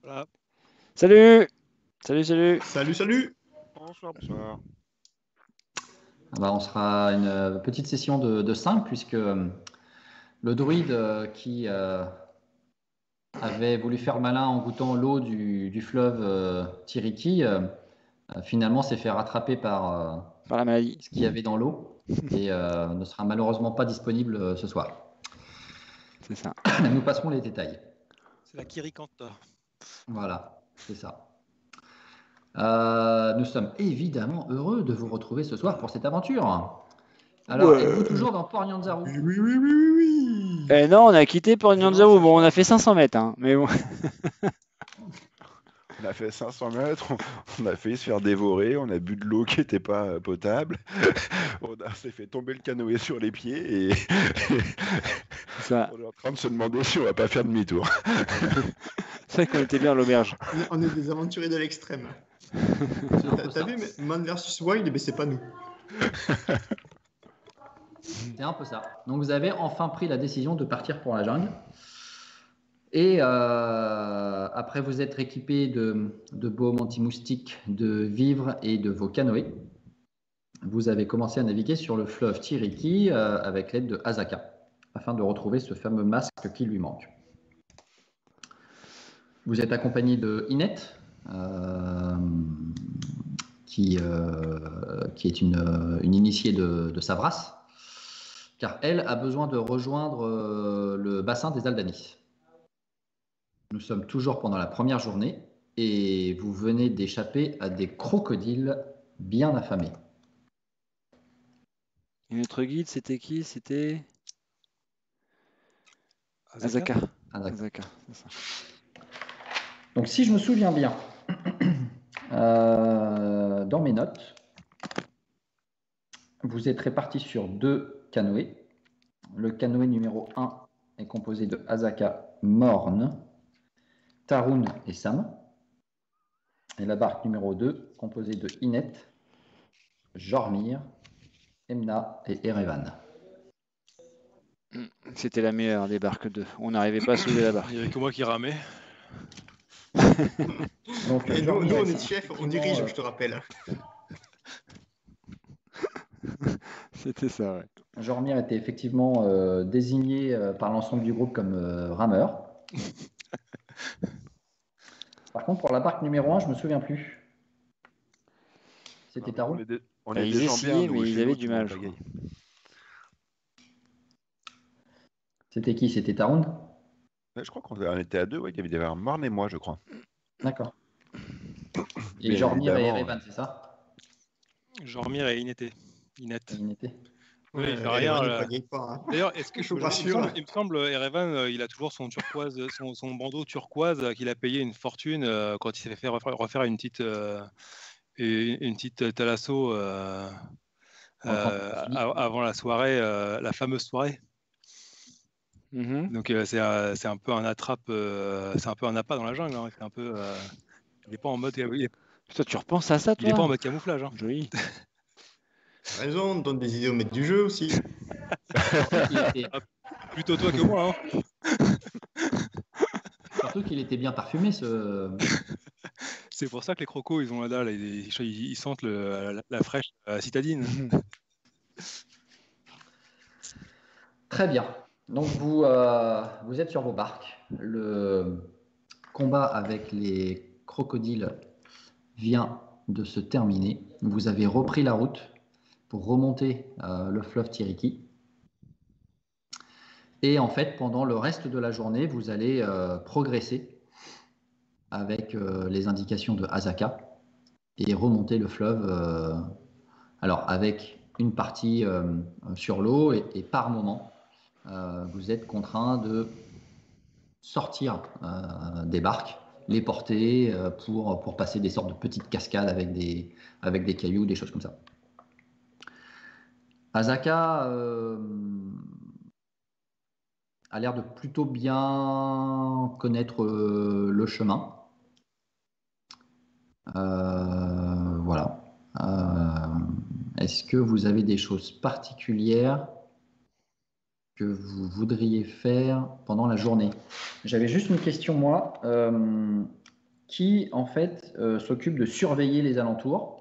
Voilà. Salut. Salut, salut. Salut, salut. Bonsoir, bonsoir. Ah bah, on sera une petite session de 5 puisque le druide qui avait voulu faire malin en goûtant l'eau du fleuve Tiriki finalement s'est fait rattraper par Par la maladie. ce qu'il y avait dans l'eau et ne sera malheureusement pas disponible ce soir. C'est ça. Nous passerons les détails. C'est la Kirikanta. Voilà, c'est ça. Nous sommes évidemment heureux de vous retrouver ce soir pour cette aventure. Alors, êtes-vous toujours dans Port Nyanzaru? Oui. Eh non, on a quitté Port Nyanzaru. Bon, on a fait 500 mètres, hein, mais bon. On a fait 500 mètres, on a failli se faire dévorer, on a bu de l'eau qui n'était pas potable, on s'est fait tomber le canoë sur les pieds et Ça. on est en train de se demander si on va pas faire demi-tour. C'est vrai qu'on était bien à l'auberge. On est des aventuriers de l'extrême. T'as vu, Man vs Wild, mais c'est pas nous. C'est un peu ça. Donc vous avez enfin pris la décision de partir pour la jungle. Et après vous être équipé de baumes anti-moustiques, de vivres et de vos canoës, vous avez commencé à naviguer sur le fleuve Tiriki avec l'aide de Azaka, afin de retrouver ce fameux masque qui lui manque. Vous êtes accompagné de Inet, qui est une initiée de Savras, car elle a besoin de rejoindre le bassin des Aldanis. Nous sommes toujours pendant la première journée et vous venez d'échapper à des crocodiles bien affamés. Et notre guide, c'était qui? C'était Azaka. Azaka, c'est ça. Donc si je me souviens bien, dans mes notes, vous êtes répartis sur 2 canoës. Le canoë numéro 1 est composé de Azaka, Morn, Tarun et Sam. Et la barque numéro 2, composée de Inet, Jormir, Emna et Erevan. C'était la meilleure des barques 2. On n'arrivait pas à soulever la barque. Il n'y avait que moi qui ramais. Donc, Et nous, Jormir on est est chef, on dirige, je te rappelle. C'était ça, ouais. Jormir était effectivement désigné par l'ensemble du groupe comme rameur. Par contre, pour la barque numéro 1, je ne me souviens plus. C'était Tarun? On Bah, est ils des gens essayaient, bien, nous, mais chez ils nous, avaient tout du le monde mal, je pagaille. C'était qui? C'était Tarun? Ouais, je crois qu'on était à 2, ouais, il y avait un Morn et moi, je crois. D'accord. Et Mais Jormir et évidemment, Erevan, c'est ça? Jormir et Inet. Et Inet. Oui, il fait Erevan, rien. il là. pagaille pas. Hein. D'ailleurs, est-ce que Je vous il me rassure. il me semble, Erevan, il a toujours son turquoise, son bandeau turquoise qu'il a payé une fortune quand il s'est fait refaire une petite thalasso Bon, attends, fini. avant la soirée, la fameuse soirée. Mhm. Donc c'est un peu un attrape, c'est un peu un appât dans la jungle. Hein. C'est un peu, il est pas en mode, Toi, tu repenses à ça, il est pas en toi? mode camouflage. Hein. Joli. T'as raison, on donne des idées au maître du jeu aussi. Plutôt toi que moi. Hein. Surtout qu'il était bien parfumé, ce. C'est pour ça que les crocos, ils ont la dalle, ils sentent la fraîche citadine. Très bien. Donc vous êtes sur vos barques. Le combat avec les crocodiles vient de se terminer. Vous avez repris la route pour remonter le fleuve Tiriki. Et en fait, pendant le reste de la journée, vous allez progresser avec les indications de Azaka et remonter le fleuve. Alors avec une partie sur l'eau et par moment, vous êtes contraint de sortir des barques, les porter pour passer des sortes de petites cascades avec des cailloux, des choses comme ça. Azaka a l'air de plutôt bien connaître le chemin. Voilà. Est-ce que vous avez des choses particulières que vous voudriez faire pendant la journée? J'avais juste une question, moi. Qui, en fait, s'occupe de surveiller les alentours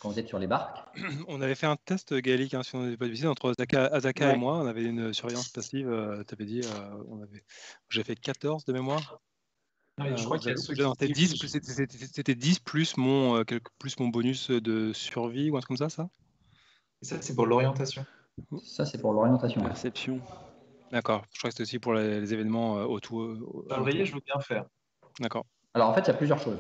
quand vous êtes sur les barques? On avait fait un test, Gaëlic, hein, si on n'avait pas divisé, entre Azaka Ouais. et moi. On avait une surveillance passive. Tu avais dit, j'ai fait 14 de mémoire. Non, je crois qu'il y a ceux qui C'était 10, dirigent. c'était 10 plus mon bonus de survie ou un truc comme ça. Et ça, c'est pour l'orientation. Ça, c'est pour l'orientation. Perception. D'accord. Je crois que c'était aussi pour les événements autour. Surveiller, je veux bien faire. D'accord. Alors, en fait, il y a plusieurs choses.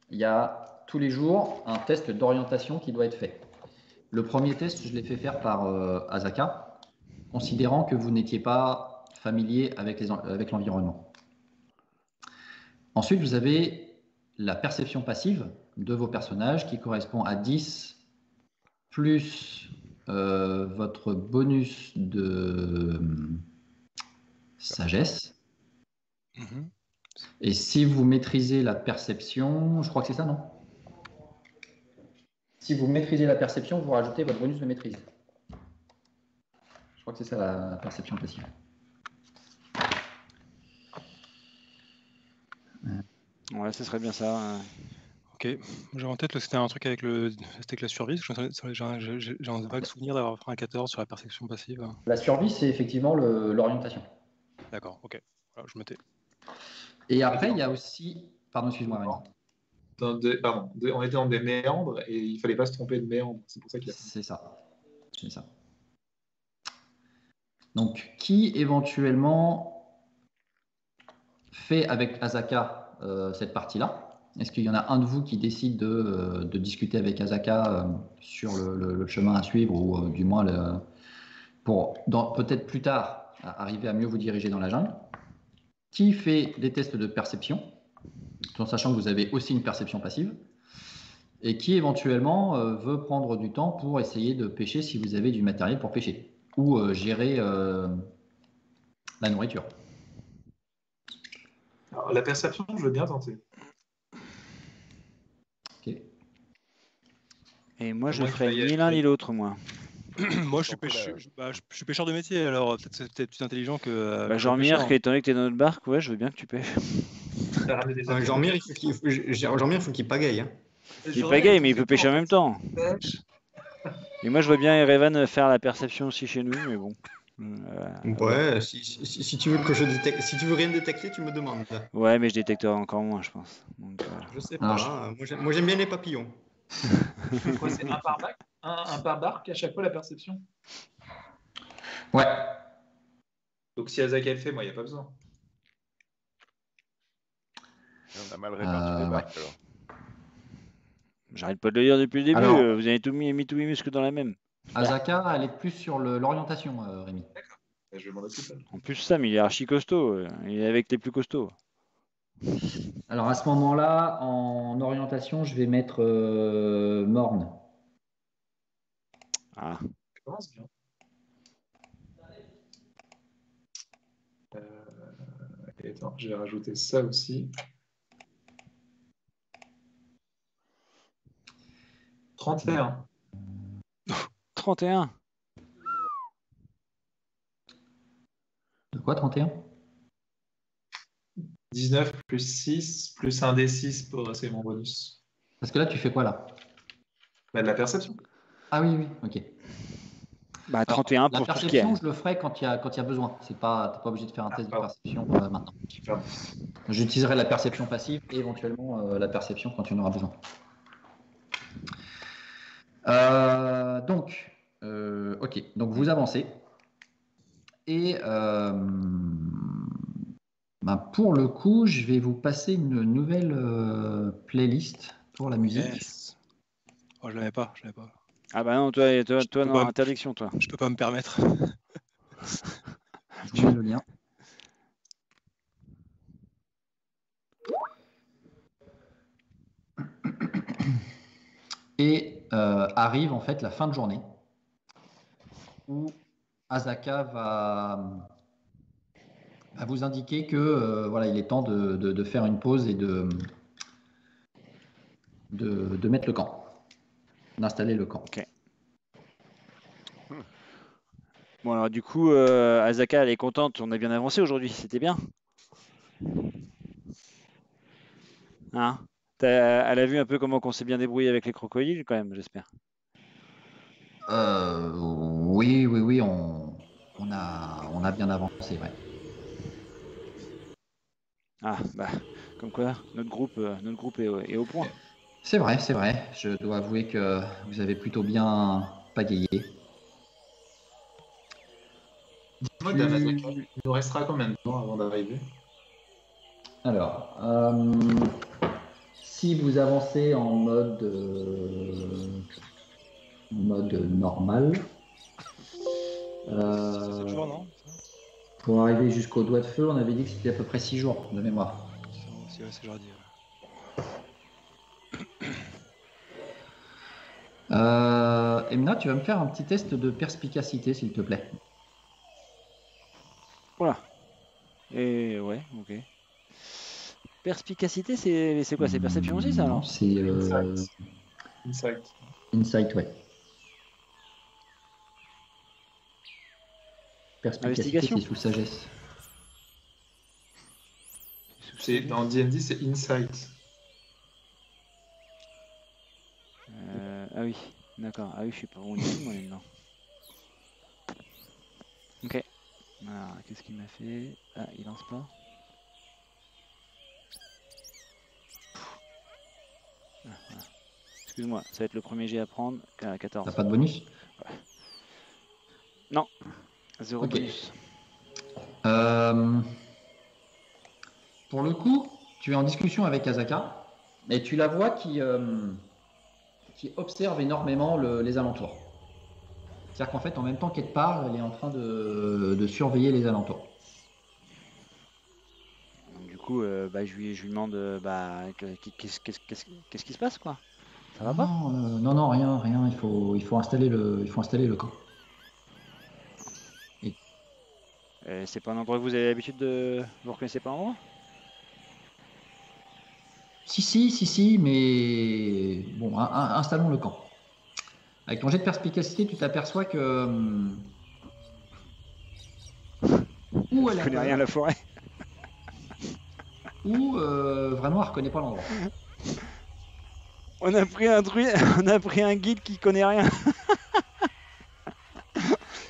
Il y a tous les jours un test d'orientation qui doit être fait. Le premier test, je l'ai fait faire par Azaka, considérant que vous n'étiez pas familier avec l'environnement. Ensuite, vous avez la perception passive de vos personnages qui correspond à 10 plus votre bonus de sagesse. Mhm. Et si vous maîtrisez la perception, je crois que c'est ça, non? Si vous maîtrisez la perception, vous rajoutez votre bonus de maîtrise. Je crois que c'est ça la perception passive. Ouais, ce serait bien ça. Ok. J'ai en tête que c'était un truc avec la survie. J'ai un vague souvenir d'avoir fait un 14 sur la perception passive. La survie, c'est effectivement l'orientation. D'accord, ok. Voilà, je me tais. Et après, il y a aussi... Pardon, excuse-moi, Rémi. On était dans des méandres et il fallait pas se tromper de méandre. C'est pour ça qu'il y a... C'est ça. C'est ça. Donc, qui éventuellement fait avec Azaka cette partie-là? Est-ce qu'il y en a un de vous qui décide de discuter avec Azaka sur le chemin à suivre ou du moins pour peut-être plus tard arriver à mieux vous diriger dans la jungle? Qui fait des tests de perception, tout en sachant que vous avez aussi une perception passive? Et qui éventuellement veut prendre du temps pour essayer de pêcher si vous avez du matériel pour pêcher ou gérer la nourriture? Alors, la perception, je veux bien tenter. Ok. Et moi, je Moi, ferais il y a- ni l'un ni l'autre, moi. Moi, je suis pêcheur de métier, alors c'est peut-être plus intelligent que. Bah, que Jean-Mir, pêcheur. étant donné que t'es dans notre barque, ouais, je veux bien que tu pêches. T'as ramené des affaires. Jean-Mir, il faut qu'il pagaille. Hein. Il pagaille, mais il peut pêcher en même temps. Pêche. Et moi, je vois bien Erevan faire la perception aussi chez nous, mais bon. Ouais, si tu veux que je détecte, si tu veux rien détecter, tu me demandes. Ouais, mais je détecterai encore moins, je pense. Donc, Je sais pas. Ah, Moi, j'aime bien les papillons. Quoi, c'est un par barque un par barque à chaque fois la perception? Ouais. Donc si Azaka le fait, moi, il n'y a pas besoin. On a mal réparti les barques, alors. j'arrête pas de le dire depuis le début. Alors- Vous avez mis tous mes muscles dans la même. Azaka, elle est plus sur l'orientation, Rémi. Je vais m'en occuper. En plus, Sam, il est archi costaud. Il est avec les plus costauds. Alors à ce moment-là, en orientation, je vais mettre Morne. Ah, Ça commence bien. Et attends, je vais rajouter ça aussi. 31. 31. De quoi, 31? 19 plus 6 plus 1 D6 pour c'est mon bonus. Parce que là, tu fais quoi là? Bah, de la perception. Ah oui, ok. Bah, 31 La pour tout ce qui est. perception, je le ferai quand il y a besoin. T'es pas obligé de faire un test de pardon. perception maintenant. J'utiliserai la perception passive et éventuellement la perception quand tu en auras besoin. Ok. Donc vous avancez. Et pour le coup, je vais vous passer une nouvelle playlist pour la musique. Yes. Oh, je l'avais pas. Ah bah non, toi peux non, pas- interdiction, toi. Je peux pas me permettre. Je mets le lien. Et arrive en fait la fin de journée où Azaka va vous indiquer que voilà, il est temps de faire une pause et de mettre le camp, d'installer le camp. Ok. Bon alors du coup, Azaka, elle est contente. On a bien avancé aujourd'hui. C'était bien. Hein? Elle a vu un peu comment on s'est bien débrouillé avec les crocodiles quand même, j'espère. Oui, on a bien avancé, ouais. Ah bah comme quoi notre groupe est au point. C'est vrai. Je dois avouer que vous avez plutôt bien pagayé. Dis-moi, Damazaka, il nous restera combien de temps avant d'arriver? Alors, si vous avancez en mode normal, C'est 7 jours, non pour arriver jusqu'au doigt de feu, on avait dit que c'était à peu près 6 jours de mémoire. C'est j'aurais dit. Emna, tu vas me faire un petit test de perspicacité, s'il te plaît. Voilà. Et ouais, ok. Perspicacité, c'est quoi? C'est perception aussi, ça, Non, alors? c'est Insight. insight, ouais. Perspicacité, Investigation. c'est sous sagesse. Dans D&D, c'est Insight. Ah oui, d'accord. Ah oui, je suis pas bon ici, moi, maintenant. Ok. Alors, qu'est-ce qu'il m'a fait? Ah, il lance pas. Ah, voilà. Excuse-moi, ça va être le premier jet à prendre. 14. T'as pas de bonus? Non. 0 Ok. bonus. Pour le coup, tu es en discussion avec Azaka et tu la vois qui observe énormément les alentours. C'est-à-dire qu'en fait, en même temps qu'elle te parle, elle est en train de surveiller les alentours. Donc, du coup, je lui demande qu'est-ce qui se passe, quoi? Ça va pas? Non, rien. Il faut installer le camp. C'est pas un endroit que vous avez l'habitude de... Vous reconnaissez pas l'endroit? Si, mais bon, installons le camp. Avec ton jet de perspicacité, tu t'aperçois que ou elle Je a connais peur, rien à la forêt. ou vraiment elle reconnaît pas l'endroit. On a pris un guide qui connaît rien.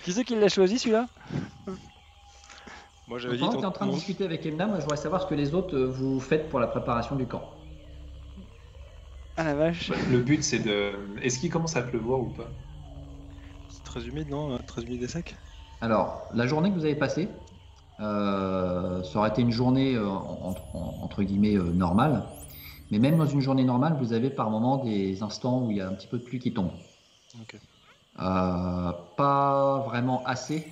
Qui c'est qui l'a choisi, celui-là? Moi, j'avais dit. Pendant que tu es en train de discuter avec Emna, moi je voudrais savoir ce que les autres vous faites pour la préparation du camp. Ah la vache. Le but, c'est de... Est-ce qu'il commence à pleuvoir ou pas? C'est très humide, non? Très humide et sec. Alors, la journée que vous avez passée, ça aurait été une journée entre guillemets normale. Mais même dans une journée normale, vous avez par moments des instants où il y a un petit peu de pluie qui tombe. Ok. Pas vraiment assez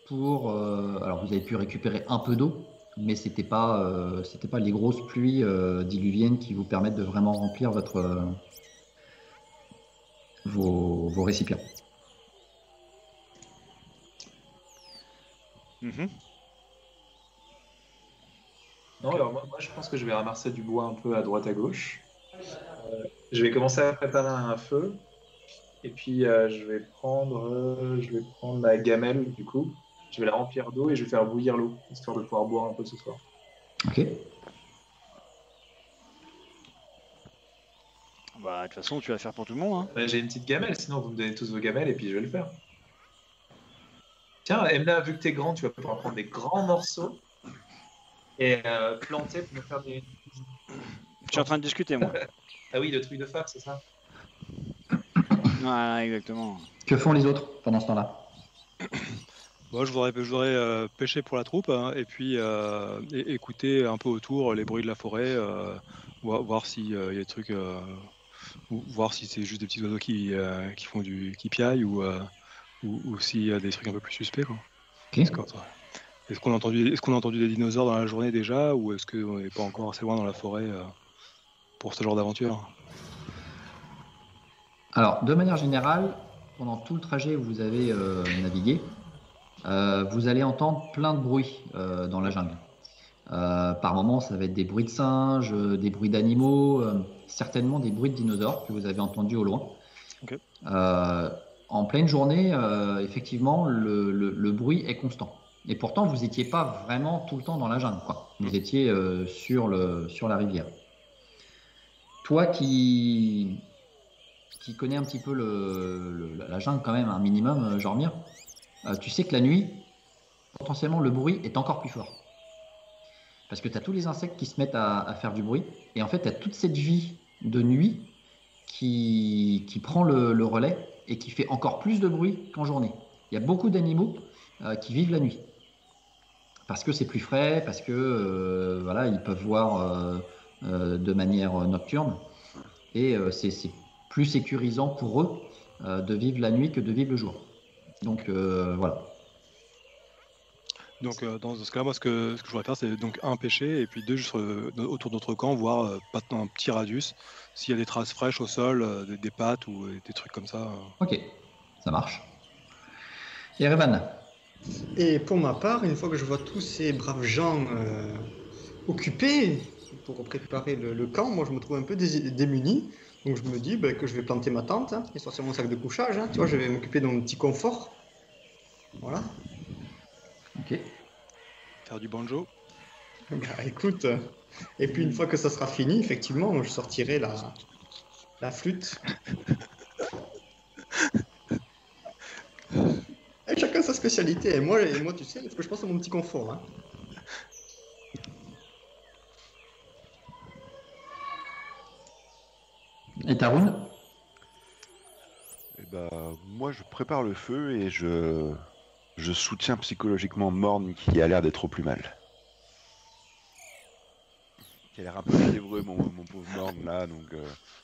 pour. Alors, vous avez pu récupérer un peu d'eau, mais c'était pas les grosses pluies diluviennes qui vous permettent de vraiment remplir vos récipients. Mhm. Non, alors moi, je pense que je vais ramasser du bois un peu à droite à gauche. Je vais commencer à préparer un feu. Et puis je vais prendre ma gamelle du coup. Je vais la remplir d'eau et je vais faire bouillir l'eau, histoire de pouvoir boire un peu ce soir. Ok. Bah, de toute façon, tu vas faire pour tout le monde. Hein. J'ai une petite gamelle, sinon vous me donnez tous vos gamelles et puis je vais le faire. Tiens, Emna, vu que t'es grand, tu vas pouvoir prendre des grands morceaux et planter pour me faire des. Je suis en train de discuter, moi. Ah oui, le truc de phare, c'est ça? Ouais, exactement. Que font les autres pendant ce temps-là? Moi, je voudrais pêcher pour la troupe, hein, et puis écouter un peu autour les bruits de la forêt, voir s'il y a des trucs, voir si c'est juste des petits oiseaux qui piaillent ou s'il y a des trucs un peu plus suspects, quoi. Ok. Est-ce qu'on a entendu des dinosaures dans la journée déjà, ou est-ce qu'on n'est pas encore assez loin dans la forêt pour ce genre d'aventure? Alors, de manière générale, pendant tout le trajet où vous avez navigué, vous allez entendre plein de bruits dans la jungle. Par moments, ça va être des bruits de singes, des bruits d'animaux, certainement des bruits de dinosaures que vous avez entendus au loin. Ok. En pleine journée, effectivement, le bruit est constant. Et pourtant, vous n'étiez pas vraiment tout le temps dans la jungle, quoi. Vous étiez sur la rivière. Toi qui connais un petit peu la jungle quand même, un minimum, Jormir, tu sais que la nuit, potentiellement, le bruit est encore plus fort. Parce que tu as tous les insectes qui se mettent à faire du bruit. Et en fait, tu as toute cette vie de nuit qui prend le relais et qui fait encore plus de bruit qu'en journée. Il y a beaucoup d'animaux qui vivent la nuit. Parce que c'est plus frais, parce que voilà, ils peuvent voir de manière nocturne. Et c'est plus sécurisant pour eux de vivre la nuit que de vivre le jour. Donc voilà. Donc dans ce cas-là, moi ce que je voudrais faire, c'est donc un pêcher et puis deux juste autour de notre camp, voir pas un petit radius, s'il y a des traces fraîches au sol, des pattes ou des trucs comme ça. Ok, ça marche. Et Revan? Et pour ma part, une fois que je vois tous ces braves gens occupés pour préparer le camp, moi je me trouve un peu démuni. Donc je me dis que je vais planter ma tente et sortir mon sac de couchage. Tu vois, je vais m'occuper de mon petit confort. Voilà. Ok. Faire du banjo. Écoute, et puis une fois que ça sera fini, effectivement, je sortirai la flûte. Et chacun sa spécialité. Et moi, tu sais, parce que je pense à mon petit confort. Hein. Et Tarun? Eh ben, moi, je prépare le feu et je soutiens psychologiquement Morn qui a l'air d'être au plus mal. Qui a l'air un peu fiévreux, mon pauvre Morn là, donc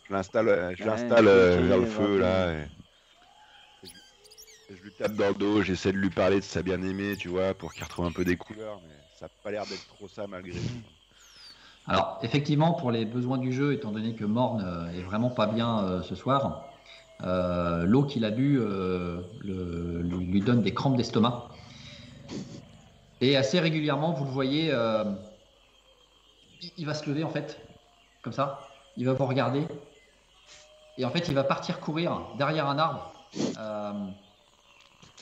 je l'installe vers le feu là. Et je lui tape dans le dos, j'essaie de lui parler de sa bien-aimée, tu vois, pour qu'il retrouve un peu des couleurs, mais ça n'a pas l'air d'être trop ça malgré tout. Alors, effectivement, pour les besoins du jeu, étant donné que Morn est vraiment pas bien ce soir, l'eau qu'il a bu lui donne des crampes d'estomac. Et assez régulièrement, vous le voyez, il va se lever en fait, comme ça. Il va vous regarder. Et en fait, il va partir courir derrière un arbre.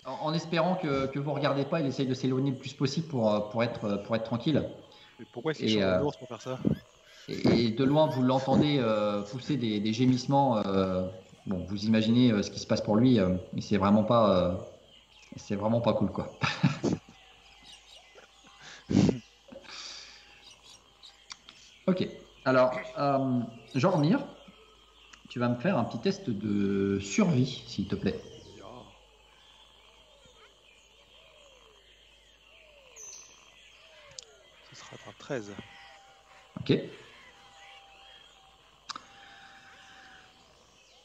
En espérant que vous ne regardez pas, il essaye de s'éloigner le plus possible pour être tranquille. Mais pourquoi est-ce qu'il change de l'ours pour faire ça? Et de loin, vous l'entendez pousser des gémissements. Bon, vous imaginez ce qui se passe pour lui, mais c'est vraiment pas cool, quoi. Ok. Alors, Jormir, tu vas me faire un petit test de survie, s'il te plaît. Ce sera un 13. Ok.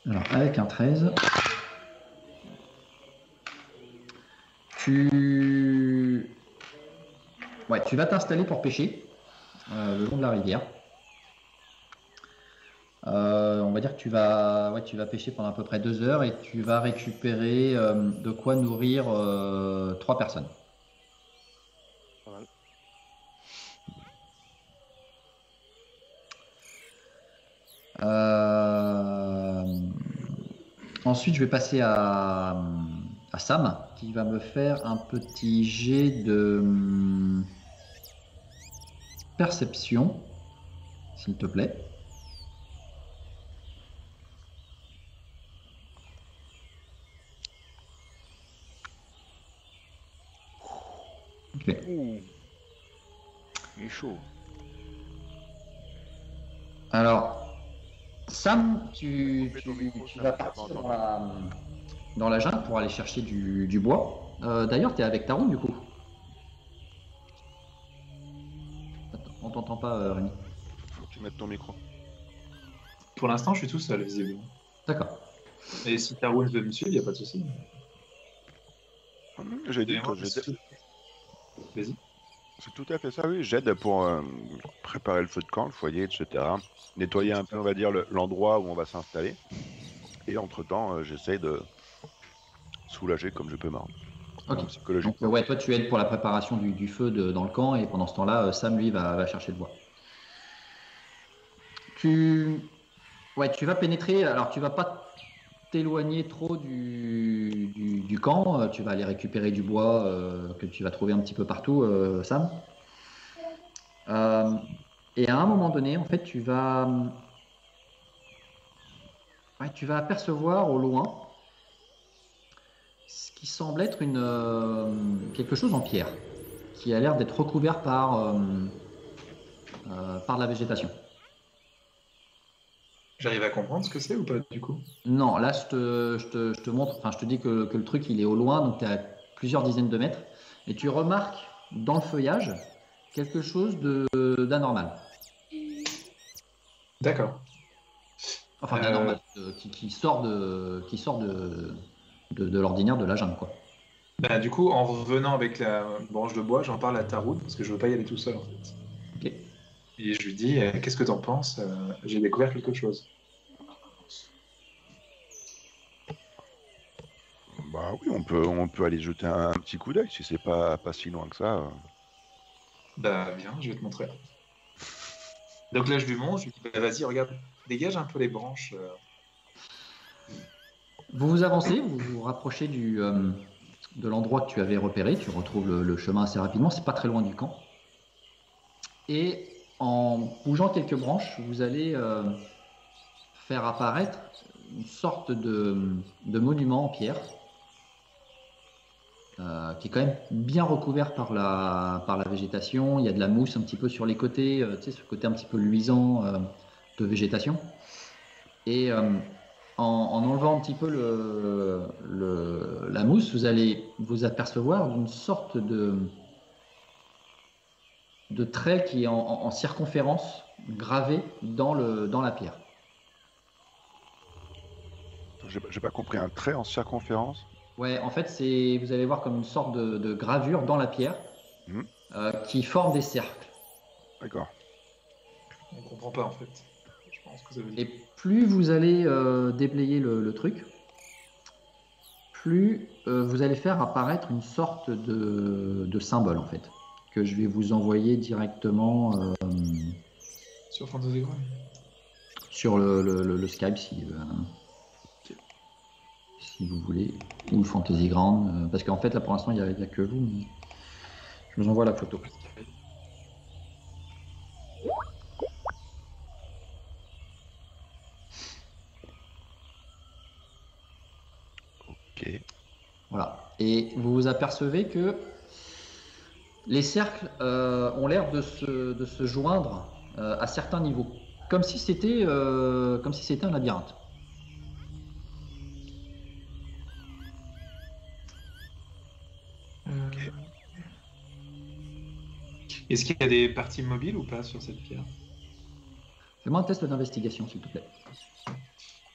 Alors, avec un 13, Tu vas t'installer pour pêcher le long de la rivière. On va dire que tu vas pêcher pendant à peu près 2 heures et tu vas récupérer de quoi nourrir 3 personnes. Pas mal. Ensuite, je vais passer à Sam qui va me faire un petit jet de perception, s'il te plaît. Ok. Ouh. Il est chaud. Alors, Sam, tu Mets ton micro, tu Sam, vas on t'a pas partir entendu. dans la jungle pour aller chercher du bois. D'ailleurs, tu es avec Tarun du coup. Attends, on t'entend pas, Rémi. Faut que tu mettes ton micro. Pour l'instant, je suis tout seul, visiblement. D'accord. Et si Tarun veut me suivre, il n'y a pas de souci. J'ai dit Donnez-moi que un j'aidais. petit- Vas-y. C'est tout à fait ça, oui. J'aide pour préparer le feu de camp, le foyer, etc. Nettoyer un peu, on va dire, l'endroit où on va s'installer. Et entre-temps, j'essaie de soulager comme je peux marre. Ok. Psychologique. Donc, ouais, toi, tu aides pour la préparation du feu dans le camp et pendant ce temps-là, Sam, lui, va chercher le bois. Tu vas pénétrer. Alors, tu vas pas t'éloigner trop du camp. Tu vas aller récupérer du bois que tu vas trouver un petit peu partout, Sam. Et à un moment donné, en fait, tu vas apercevoir au loin ce qui semble être quelque chose en pierre, qui a l'air d'être recouvert par la végétation. J'arrive à comprendre ce que c'est ou pas, du coup? Non, là, je te montre, enfin, je te dis que le truc, il est au loin, donc tu es à plusieurs dizaines de mètres, et tu remarques dans le feuillage quelque chose d'anormal. D'accord. Enfin, d'anormal, qui sort de l'ordinaire de la jungle, quoi. Bah, du coup, en revenant avec la branche de bois, j'en parle à Tarun parce que je veux pas y aller tout seul, en fait. Ok. Et je lui dis, qu'est-ce que t'en penses? J'ai découvert quelque chose. Bah oui, on peut aller jeter un petit coup d'œil si c'est pas si loin que ça. Bah, viens, je vais te montrer. Donc là, je lui montre, je lui dis, bah, vas-y, regarde, dégage un peu les branches. Vous vous avancez, vous vous rapprochez de l'endroit que tu avais repéré, tu retrouves le chemin assez rapidement, c'est pas très loin du camp. Et en bougeant quelques branches, vous allez faire apparaître une sorte de monument en pierre qui est quand même bien recouvert par la végétation. Il y a de la mousse un petit peu sur les côtés, tu sais, ce côté un petit peu luisant de végétation. Et en enlevant un petit peu la mousse, vous allez vous apercevoir d'une sorte de trait qui est en circonférence gravé dans la pierre. J'ai pas compris, un trait en circonférence? Ouais, en fait, vous allez voir comme une sorte de gravure dans la pierre Mhm. qui forme des cercles. D'accord. On comprend pas, en fait. Je pense que ça veut dire. Et plus vous allez déblayer le truc, plus vous allez faire apparaître une sorte de symbole, en fait, que je vais vous envoyer directement Sur Fantasy Ground. sur le Skype si vous voulez, ou le Fantasy Ground, parce qu'en fait, là, pour l'instant, il n'y a que vous, mais je vous envoie la photo. Ok. Voilà. Et vous vous apercevez que les cercles ont l'air de se joindre à certains niveaux, comme si c'était un labyrinthe. Est-ce qu'il y a des parties mobiles ou pas sur cette pierre? Fais-moi un test d'investigation, s'il te plaît.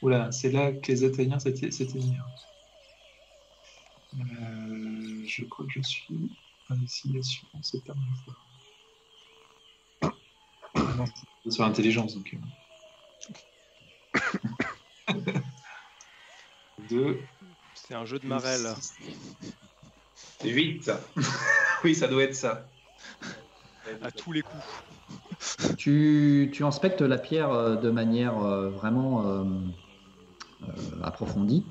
Oula, c'est là que les Athéniens s'étaient mis. je crois que je suis investigation, c'est pas ma fois. Non, c'est sur intelligence, donc. 2. C'est un jeu de Marel. 8. Oui, ça doit être ça. À tous les coups. Tu inspectes la pierre de manière vraiment approfondie.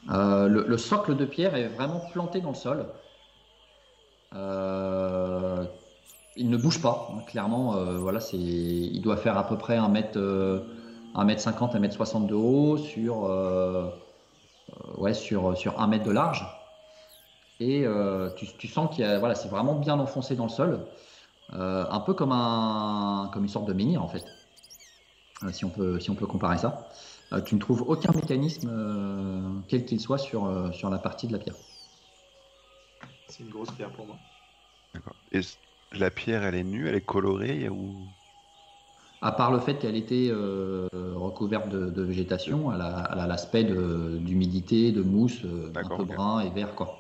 Le socle de pierre est vraiment planté dans le sol. Il ne bouge pas, hein, clairement. Voilà, il doit faire à peu près 1m50, 1m60 de haut sur 1 mètre de large. Et tu sens qu'il y a, voilà, c'est vraiment bien enfoncé dans le sol. Un peu comme une sorte de menhir en fait, si on peut comparer ça. Tu ne trouves aucun mécanisme, quel qu'il soit, sur la partie de la pierre. C'est une grosse pierre pour moi. D'accord. Et la pierre, elle est nue, elle est colorée ou... À part le fait qu'elle était recouverte de végétation, elle a l'aspect d'humidité, de mousse, un D'accord, peu ok. brun et vert, quoi.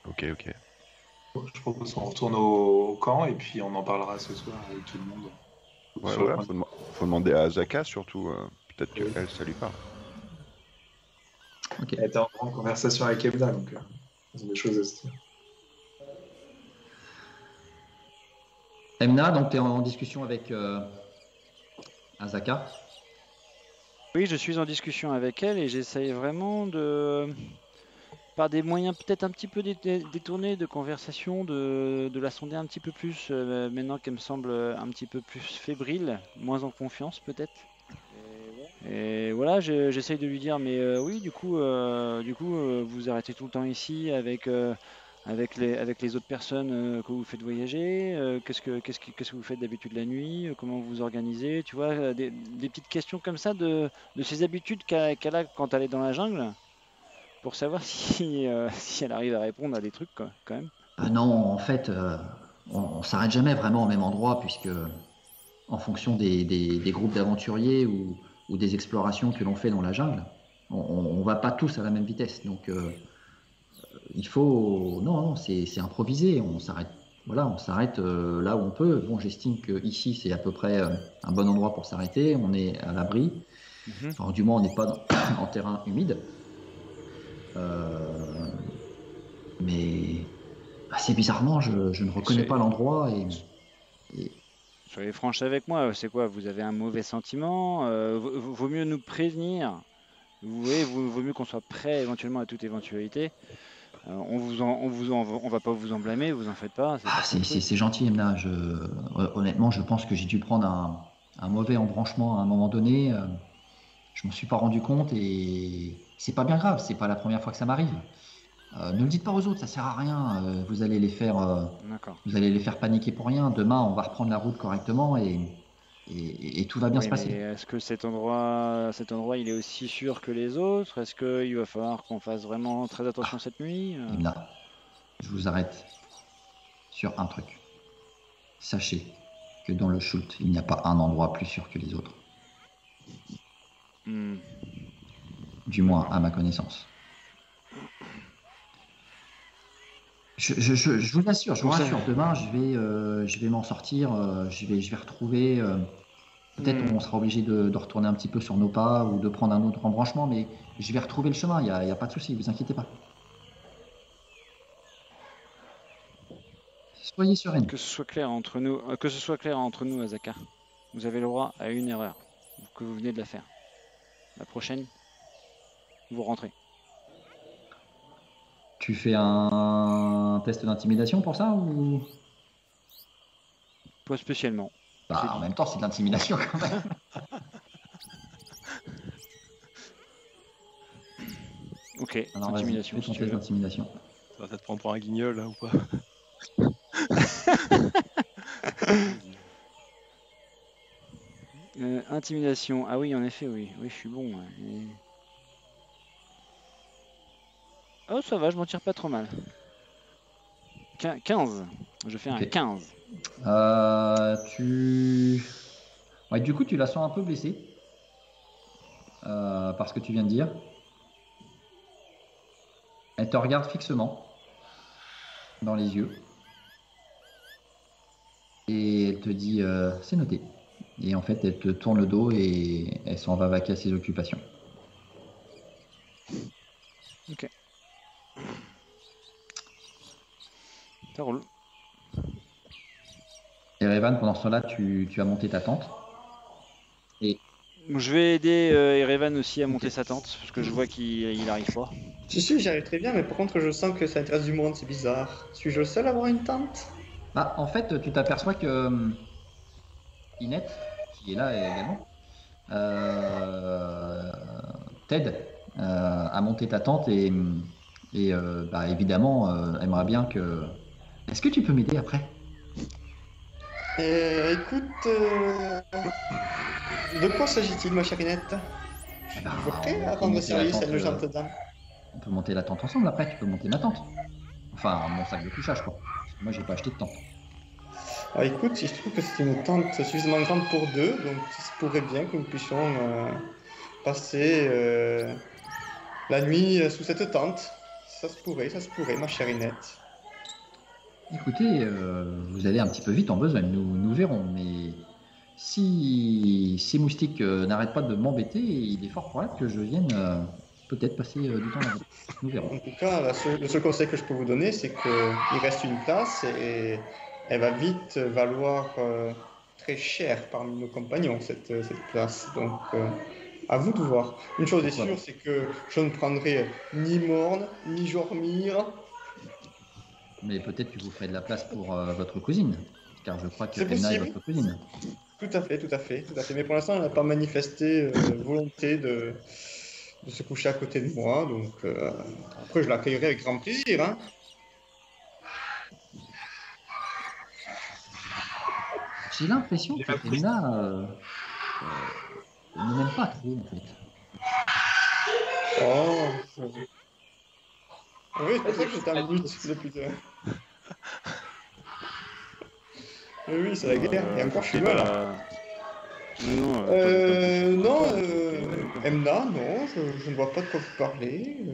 Ok. Je propose qu'on retourne au camp et puis on en parlera ce soir avec tout le monde. Ouais, Sur le voilà, point. faut demander à Azaka surtout. Peut-être Oui. qu'elle, ça lui parle. Ok. Elle était en grande conversation avec Ebda, donc ils ont des choses à se dire. Emna, donc tu es en discussion avec Azaka. Oui, je suis en discussion avec elle et j'essaye vraiment par des moyens peut-être un petit peu détournés de conversation, de la sonder un petit peu plus, maintenant qu'elle me semble un petit peu plus fébrile, moins en confiance peut-être. Et voilà, j'essaye de lui dire, mais oui, du coup, vous arrêtez tout le temps ici avec les autres personnes que vous faites voyager. Qu'est-ce que vous faites d'habitude la nuit? Comment vous vous organisez? Tu vois, des petites questions comme ça de ses habitudes qu'elle a quand elle est dans la jungle, pour savoir si elle arrive à répondre à des trucs, quoi, quand même. Non, en fait, on s'arrête jamais vraiment au même endroit, puisque en fonction des groupes d'aventuriers ou des explorations que l'on fait dans la jungle, on va pas tous à la même vitesse. Donc, il faut... Non, c'est improvisé. On s'arrête, voilà, on s'arrête là où on peut. Bon, j'estime que ici, c'est à peu près un bon endroit pour s'arrêter. On est à l'abri. Enfin, du moins, on n'est pas en terrain humide. Mais assez bizarrement, je ne reconnais pas l'endroit et Soyez franche avec moi, c'est quoi? Vous avez un mauvais sentiment? Vaut mieux nous prévenir. Vous voyez, vaut mieux qu'on soit prêt éventuellement à toute éventualité. On va pas vous en blâmer, vous en faites pas. c'est gentil, Emna. Honnêtement, je pense que j'ai dû prendre un mauvais embranchement à un moment donné. Je m'en suis pas rendu compte et c'est pas bien grave. C'est pas la première fois que ça m'arrive. Ne le dites pas aux autres, ça sert à rien. Vous allez les faire paniquer pour rien. Demain, on va reprendre la route correctement et tout va bien se Oui, passer. mais est-ce que cet endroit, il est aussi sûr que les autres? Est-ce qu'il va falloir qu'on fasse vraiment très attention cette nuit? Emna, je vous arrête sur un truc. Sachez que dans le Schult, il n'y a pas un endroit plus sûr que les autres. Du moins, à ma connaissance. Je vous assure, je vous rassure, demain je vais m'en sortir, je vais retrouver, peut-être on sera obligé de retourner un petit peu sur nos pas ou de prendre un autre embranchement, mais je vais retrouver le chemin, il n'y a pas de souci, vous inquiétez pas. Soyez sereine. Que ce soit clair entre nous, Azaka. Vous avez le droit à une erreur que vous venez de la faire. La prochaine, vous rentrez. Tu fais un test d'intimidation pour ça ou... Pas spécialement. Bah, en même temps, c'est de l'intimidation quand même. Ok, Alors, intimidation. fais ton test d'intimidation. Ça va te prendre pour un guignol là ou pas? Intimidation. Ah oui, en effet, oui. Oui, je suis bon. Ouais. Oh, ça va, je m'en tire pas trop mal. 15. Je fais un 15. Ouais, du coup, tu la sens un peu blessée par ce que tu viens de dire. Elle te regarde fixement dans les yeux. Et elle te dit c'est noté. Et en fait, elle te tourne le dos et elle s'en va vaquer à ses occupations. Ok. Ça roule. Et Erevan, pendant ce temps-là, tu as monté ta tente. Et Je vais aider Erevan aussi à monter sa tente, parce que je vois qu'il arrive pas. Si, j'y arrive très bien, mais par contre, je sens que ça intéresse du monde, c'est bizarre. Suis-je le seul à avoir une tente? bah, en fait, tu t'aperçois que Inette, qui est là également, Ted, a monté ta tente et bah, évidemment, aimerait bien que... Est-ce que tu peux m'aider après? Écoute, de quoi s'agit-il, ma chère Inette? Eh ben, Je prêt on à peut rendre monter la service à tente, une gentille dame. on peut monter la tente ensemble après, tu peux monter ma tente. Enfin, mon sac de couchage, quoi. Parce que moi, j'ai pas acheté de tente. Ah, écoute, il se trouve que c'est une tente suffisamment grande pour deux, donc il se pourrait bien que nous puissions passer la nuit sous cette tente. Ça se pourrait, ma chère Inette. Écoutez, vous allez un petit peu vite en besogne, nous verrons, mais si ces moustiques n'arrêtent pas de m'embêter, il est fort probable que je vienne peut-être passer du temps là-bas. Nous verrons. En tout cas, le seul conseil que je peux vous donner, c'est qu'il reste une place et elle va vite valoir très cher parmi nos compagnons, cette place. Donc, à vous de voir. Une chose est Pourquoi sûre, c'est que je ne prendrai ni Morne, ni Jormir. Mais peut-être que vous ferez de la place pour votre cousine, car je crois que C'est Emna est possible. votre cousine. Tout à fait. Mais pour l'instant, elle n'a pas manifesté volonté de se coucher à côté de moi. Donc, après, je l'accueillerai avec grand plaisir. Hein. J'ai l'impression Il est que pas pris. Emna ne m'aime pas trop, en fait. Oh. Oui, c'est pour ça que j'étais en but depuis deux. Oui, c'est la guerre. Et encore, je suis mal. Non, Emna, non, je ne vois pas de quoi vous parlez.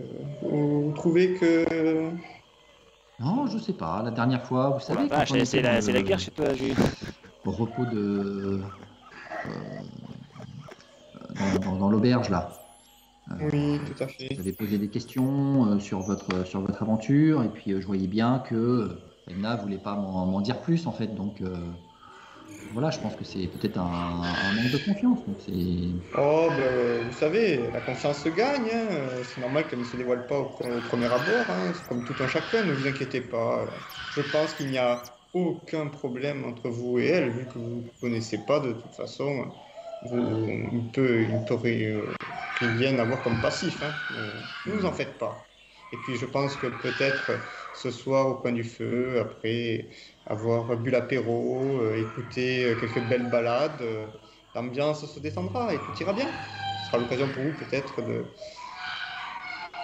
Vous trouvez que... Non, je sais pas. La dernière fois, vous savez, quand on C'est était dans la guerre chez toi. au repos de dans l'auberge là. Oui, tout à fait. J'avais posé des questions sur votre aventure et puis je voyais bien que Emna voulait pas m'en dire plus en fait. Donc voilà, je pense que c'est peut-être un manque de confiance. Donc c'est Oh, ben, vous savez, la confiance se gagne. Hein. C'est normal qu'elle ne se dévoile pas au premier abord. Hein. C'est comme tout un chacun, ne vous inquiétez pas. Je pense qu'il n'y a aucun problème entre vous et elle, vu que vous ne vous connaissez pas de toute façon. Il peut rien avoir comme passif. Hein. Ne vous en faites pas. Et puis je pense que peut-être ce soir au coin du feu, après avoir bu l'apéro, écouté quelques belles balades, l'ambiance se détendra et tout ira bien. Ce sera l'occasion pour vous peut-être de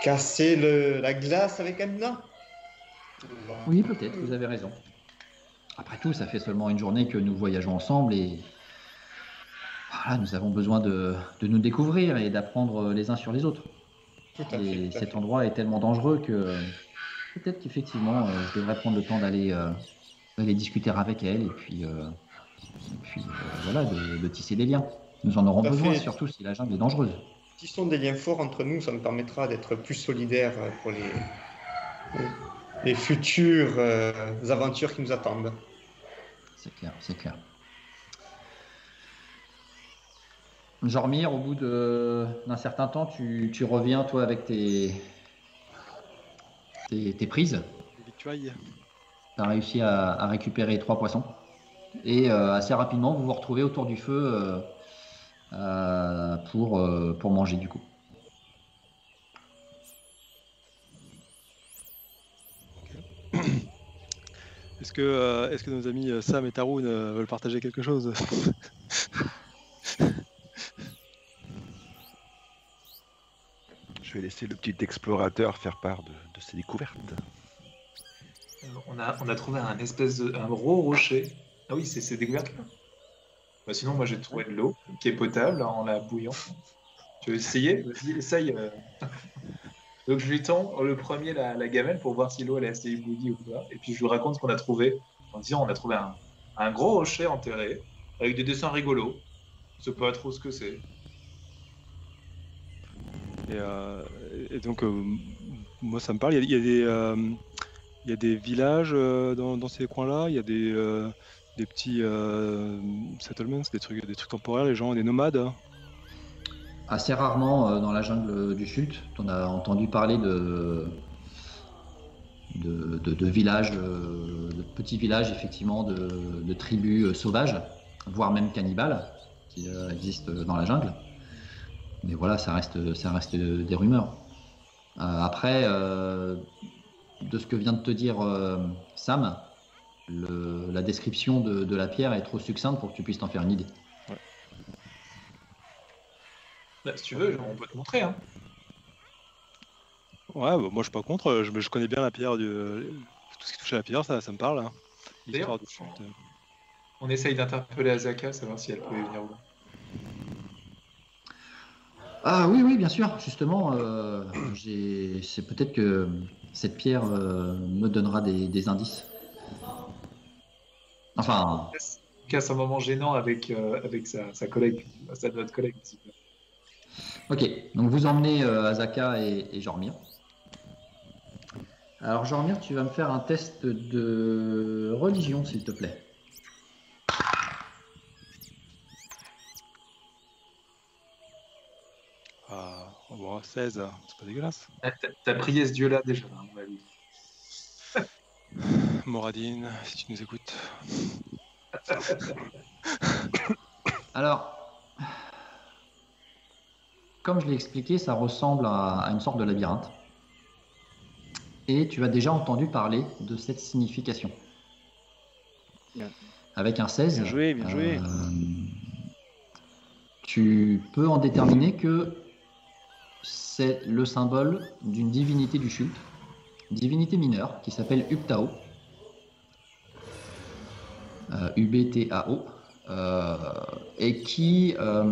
casser la glace avec Emna. oui, peut-être, vous avez raison. Après tout, ça fait seulement une journée que nous voyageons ensemble et voilà, nous avons besoin de nous découvrir et d'apprendre les uns sur les autres. Tout à fait. Et tout à cet fait. endroit est tellement dangereux que peut-être qu'effectivement, je devrais prendre le temps d'aller discuter avec elle et puis voilà, de tisser des liens. Nous en aurons Tout à besoin, fait. surtout si la jungle est dangereuse. Tissons des liens forts entre nous, ça me permettra d'être plus solidaire pour les futures aventures qui nous attendent. C'est clair, c'est clair. Jormir, au bout d'un certain temps, tu reviens, toi, avec tes prises. Les victuailles. Tu as réussi à récupérer 3 poissons. Et assez rapidement, vous vous retrouvez autour du feu pour manger, du coup. Est-ce que nos amis Sam et Tarun veulent partager quelque chose? Je vais laisser le petit explorateur faire part de ses découvertes. On a trouvé un gros rocher. Ah oui, c'est découvert là. Bah, sinon, moi j'ai trouvé de l'eau qui est potable en la bouillant. Tu veux essayer? Vas-y, essaye. Donc je lui tends le premier la gamelle pour voir si l'eau elle est assez ébouillie ou pas. Et puis je lui raconte ce qu'on a trouvé. En disant on a trouvé un gros rocher enterré avec des dessins rigolos. Je sais pas trop ce que c'est. Et donc, moi, ça me parle. Il y a des villages dans ces coins-là. Il y a des petits settlements, des trucs temporaires. Les gens, des nomades. Hein. Assez rarement dans la jungle du Sud, on a entendu parler de villages, de petits villages effectivement, de tribus sauvages, voire même cannibales, qui existent dans la jungle. Mais voilà, ça reste des rumeurs. Après, de ce que vient de te dire Sam, la description de la pierre est trop succincte pour que tu puisses t'en faire une idée. Là, si tu veux, on peut te montrer. Hein. Ouais, bah, moi je suis pas contre. Je connais bien la pierre, tout ce qui touche à la pierre, ça me parle. Hein. D'ailleurs, Histoire de chute. on essaye d'interpeller Azaka, savoir si elle pouvait venir où. Ah oui, bien sûr. Justement, c'est peut-être que cette pierre me donnera des indices. Enfin, Casse un moment gênant avec sa collègue, notre collègue. ok, donc vous emmenez Azaka et Jormir. Alors Jormir, tu vas me faire un test de religion, s'il te plaît. Bon, 16, c'est pas dégueulasse. T'as prié ce dieu-là déjà, à mon avis. Moradine, si tu nous écoutes. Alors, comme je l'ai expliqué, ça ressemble à une sorte de labyrinthe. Et tu as déjà entendu parler de cette signification. Bien. Avec un 16, Bien joué. Tu peux en déterminer que c'est le symbole d'une divinité du Chult, divinité mineure qui s'appelle Ubtao, UBTAO, et qui a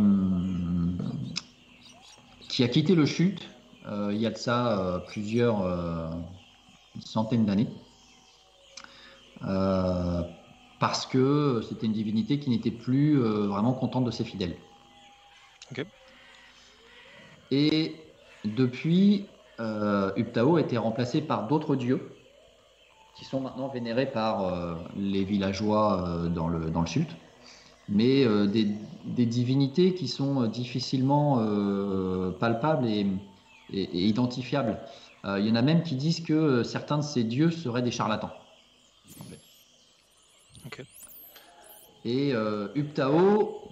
quitté le Chult il y a de ça plusieurs centaines d'années, parce que c'était une divinité qui n'était plus vraiment contente de ses fidèles. Ok. Et depuis, Ubtao a été remplacé par d'autres dieux qui sont maintenant vénérés par les villageois dans le Chult, mais des divinités qui sont difficilement palpables et identifiables. Il y en a même qui disent que certains de ces dieux seraient des charlatans. En fait. Ok. Et Ubtao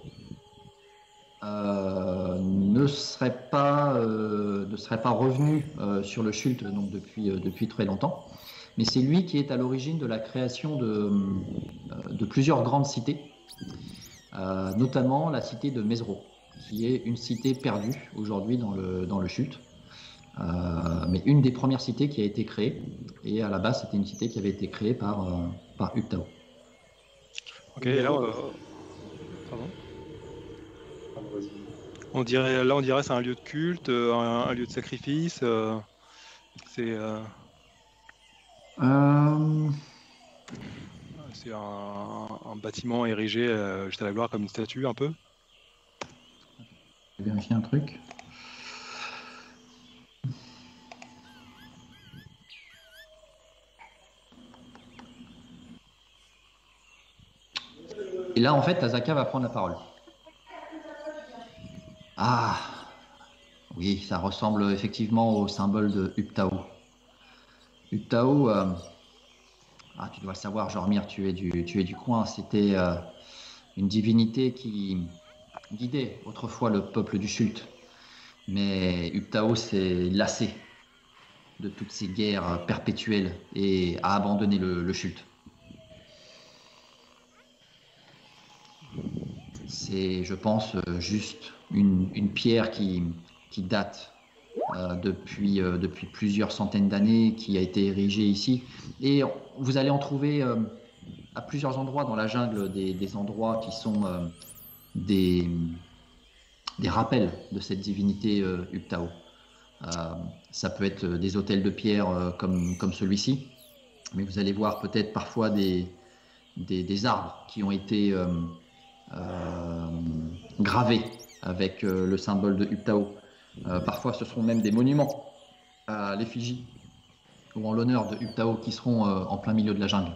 ne serait pas revenu sur le Chult donc depuis très longtemps, mais c'est lui qui est à l'origine de la création de plusieurs grandes cités, notamment la cité de Mesro, qui est une cité perdue aujourd'hui dans le Chult, mais une des premières cités qui a été créée, et à la base c'était une cité qui avait été créée par Ubtao. Ok, et là, pardon. On dirait c'est un lieu de culte, un lieu de sacrifice. C'est un bâtiment érigé juste à la gloire comme une statue un peu. Je vais vérifier un truc. Et là, en fait, Azaka va prendre la parole. Ah, oui, ça ressemble effectivement au symbole de Ubtao. Ubtao, tu dois le savoir, Jormir, tu es du coin. C'était une divinité qui guidait autrefois le peuple du Chult. Mais Ubtao s'est lassé de toutes ces guerres perpétuelles et a abandonné le Chult. C'est, je pense, juste une pierre qui date depuis plusieurs centaines d'années, qui a été érigée ici. Et vous allez en trouver à plusieurs endroits dans la jungle, des endroits qui sont des rappels de cette divinité Ubtao. Ça peut être des hôtels de pierre comme celui-ci, mais vous allez voir peut-être parfois des arbres qui ont été gravés avec le symbole de Uptao. Parfois, ce seront même des monuments à l'effigie ou en l'honneur de Uptao qui seront en plein milieu de la jungle.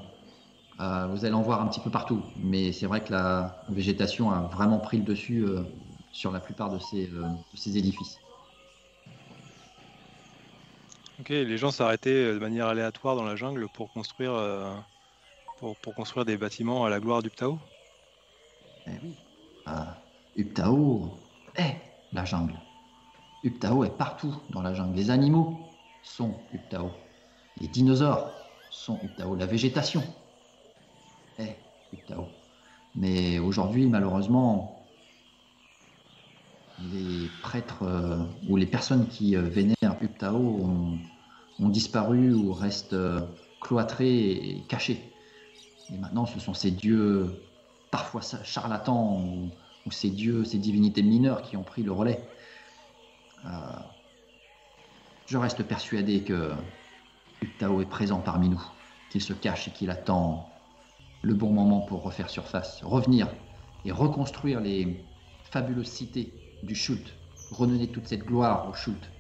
Vous allez en voir un petit peu partout, mais c'est vrai que la végétation a vraiment pris le dessus sur la plupart de ces édifices. Ok, les gens s'arrêtaient de manière aléatoire dans la jungle pour construire, pour construire des bâtiments à la gloire d'Uptao. Eh oui, Uptao est la jungle. Uptao est partout dans la jungle. Les animaux sont Uptao. Les dinosaures sont Uptao. La végétation est Uptao. Mais aujourd'hui, malheureusement, les prêtres ou les personnes qui vénèrent Uptao ont disparu ou restent cloîtrés et cachés. Et maintenant, ce sont ces dieux, parfois charlatans, ou ces dieux, ces divinités mineures qui ont pris le relais. Je reste persuadé que Uptao est présent parmi nous, qu'il se cache et qu'il attend le bon moment pour refaire surface, revenir et reconstruire les fabuleuses cités du Shult, redonner toute cette gloire au Shult.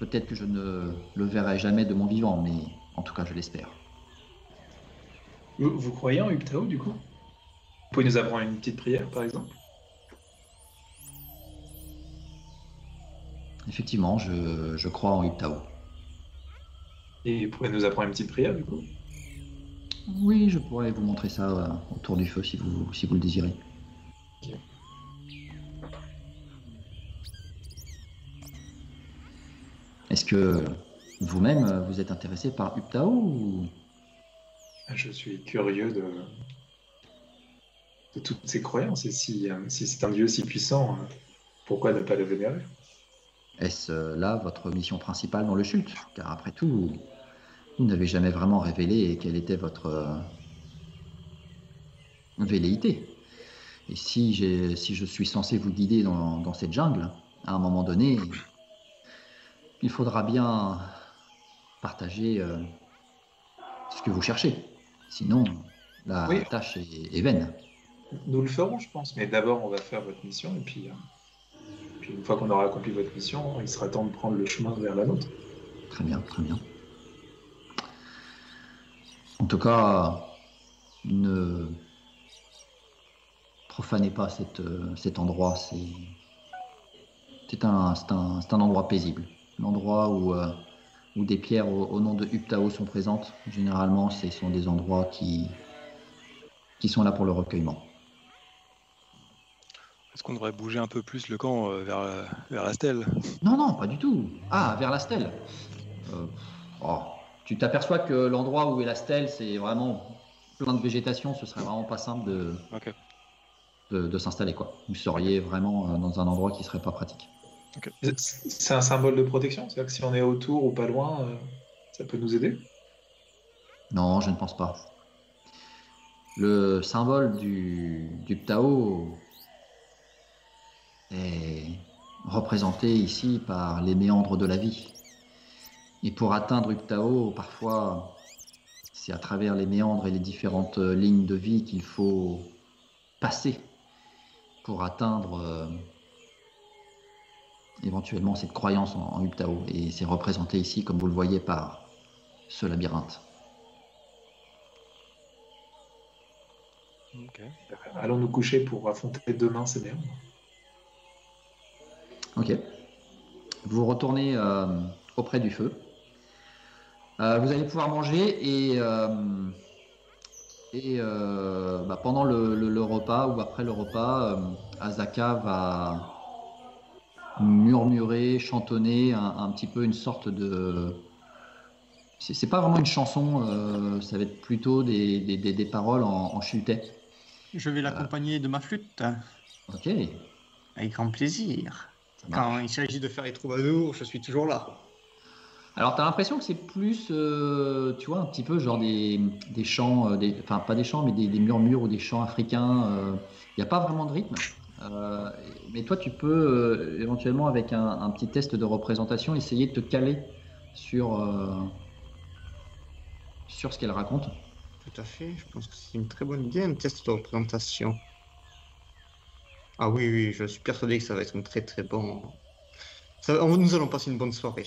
Peut-être que je ne le verrai jamais de mon vivant, mais en tout cas je l'espère. Vous croyez en Uptao, du coup? Vous pouvez nous apprendre une petite prière, par exemple? Effectivement, je crois en Uptao. Et vous pouvez nous apprendre une petite prière, du coup? Oui, je pourrais vous montrer ça autour du feu si vous le désirez. Ok. Est-ce que vous-même, vous êtes intéressé par Uptao ou... Je suis curieux de toutes ces croyances, et si c'est un dieu si puissant, pourquoi ne pas le vénérer? Est-ce là votre mission principale dans le Shult? Car après tout, vous n'avez jamais vraiment révélé quelle était votre velléité. Et si je suis censé vous guider dans cette jungle, à un moment donné, il faudra bien partager ce que vous cherchez. Sinon, la Oui. tâche est vaine. Nous le ferons, je pense, mais d'abord on va faire votre mission, et puis une fois qu'on aura accompli votre mission, il sera temps de prendre le chemin vers la nôtre. Très bien, très bien. En tout cas, ne profanez pas cet endroit. C'est un endroit paisible. L'endroit où des pierres au nom de Uptao sont présentes. Généralement, ce sont des endroits qui sont là pour le recueillement. Est-ce qu'on devrait bouger un peu plus le camp vers la stèle? Non, pas du tout. Ah, vers la stèle. Tu t'aperçois que l'endroit où est la stèle, c'est vraiment plein de végétation. Ce serait vraiment pas simple de s'installer, quoi. Vous seriez vraiment dans un endroit qui serait pas pratique. Okay. C'est un symbole de protection? C'est-à-dire que si on est autour ou pas loin, ça peut nous aider? Non, je ne pense pas. Le symbole du Ptao est représenté ici par les méandres de la vie. Et pour atteindre Uptao, parfois, c'est à travers les méandres et les différentes lignes de vie qu'il faut passer pour atteindre éventuellement cette croyance en Uptao. Et c'est représenté ici, comme vous le voyez, par ce labyrinthe. Okay. Allons nous coucher pour affronter demain ces méandres. Ok. Vous retournez auprès du feu. Vous allez pouvoir manger et pendant le repas ou après le repas, Azaka va murmurer, chantonner un petit peu une sorte de... C'est pas vraiment une chanson, ça va être plutôt des paroles en chultais. Je vais l'accompagner de ma flûte. Ok. Avec grand plaisir. Ça marche. Quand il s'agit de faire les troubadours, je suis toujours là. Alors, tu as l'impression que c'est plus, tu vois, un petit peu genre des chants, enfin pas des chants, mais des murmures ou des chants africains. Il n'y a pas vraiment de rythme. Mais toi, tu peux éventuellement, avec un petit test de représentation, essayer de te caler sur ce qu'elle raconte. Tout à fait, je pense que c'est une très bonne idée, un test de représentation. Ah oui, oui, je suis persuadé que ça va être un très très bon... nous allons passer une bonne soirée.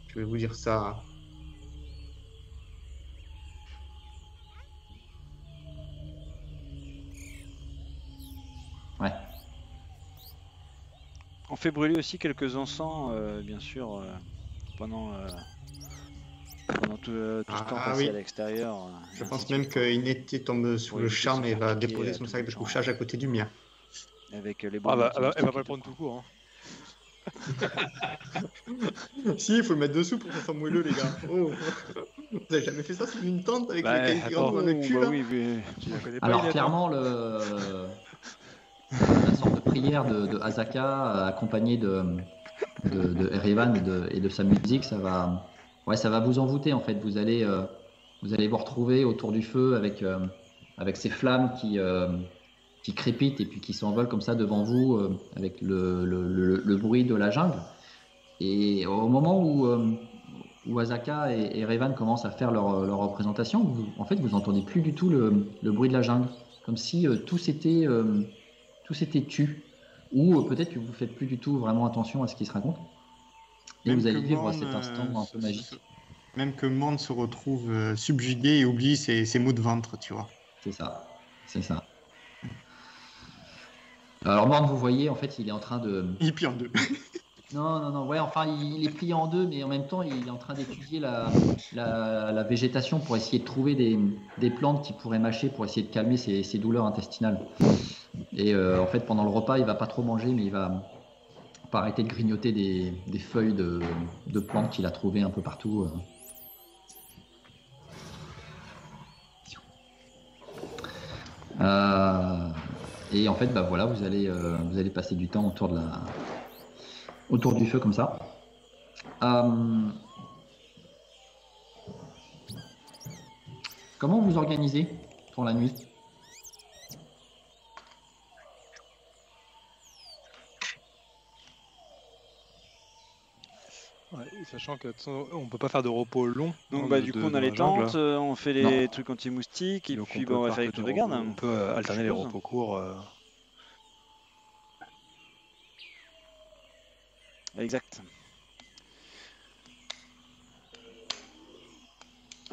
Je vais vous dire ça. Ouais. On fait brûler aussi quelques encens, bien sûr, pendant tout ce temps Ah passé oui. à l'extérieur. Je pense même qu'Inette tombe sous Pour le éviter de charme se et faire va piquer, déposer son tout sac le de champ. couchage à côté du mien. Avec les Ah bah, bombes elle va pas le anti-moustiques prendre et tout court. Hein. Si, il faut le mettre dessous pour que ça soit moelleux, les gars. Oh. Vous avez jamais fait ça sous une tente avec Bah, les cailles qui rentrent attends. dans le cul, bah là oui, mais... Tu la connais pas, Alors Inette, hein. clairement, la sorte de prière de Azaka, accompagnée de Erevan et de sa musique, ça va vous envoûter en fait. Vous allez vous retrouver autour du feu avec ces flammes qui crépitent et puis qui s'envolent comme ça devant vous avec le bruit de la jungle. Et au moment où Azaka et Erevan commencent à faire leur représentation, en fait, vous entendez plus du tout le bruit de la jungle, comme si tout s'était tu, ou peut-être que vous faites plus du tout vraiment attention à ce qui se raconte. Et Même vous allez que vivre Morne, cet instant un peu magique. Même que Morne se retrouve subjugué et oublie ses maux de ventre, tu vois. C'est ça. Alors Morne, vous voyez, en fait, il est en train de... Il plie en deux. Non, ouais, enfin, il est plié en deux, mais en même temps, il est en train d'étudier la végétation pour essayer de trouver des plantes qui pourraient mâcher pour essayer de calmer ses douleurs intestinales. Et en fait, pendant le repas, il va pas trop manger, mais il va pas arrêter de grignoter des feuilles de plantes qu'il a trouvées un peu partout. Et en fait, bah voilà, vous allez passer du temps autour du feu comme ça. Comment vous organisez pour la nuit? Ouais, sachant que de toute façon, on peut pas faire de repos long. Donc hein, bah du coup on a dans les la jungle. tentes, on fait les trucs anti-moustiques et Donc puis on peut bah, on va faire faire les que tours du de garde. repos. On peut alterner les suppose. repos courts. Exact.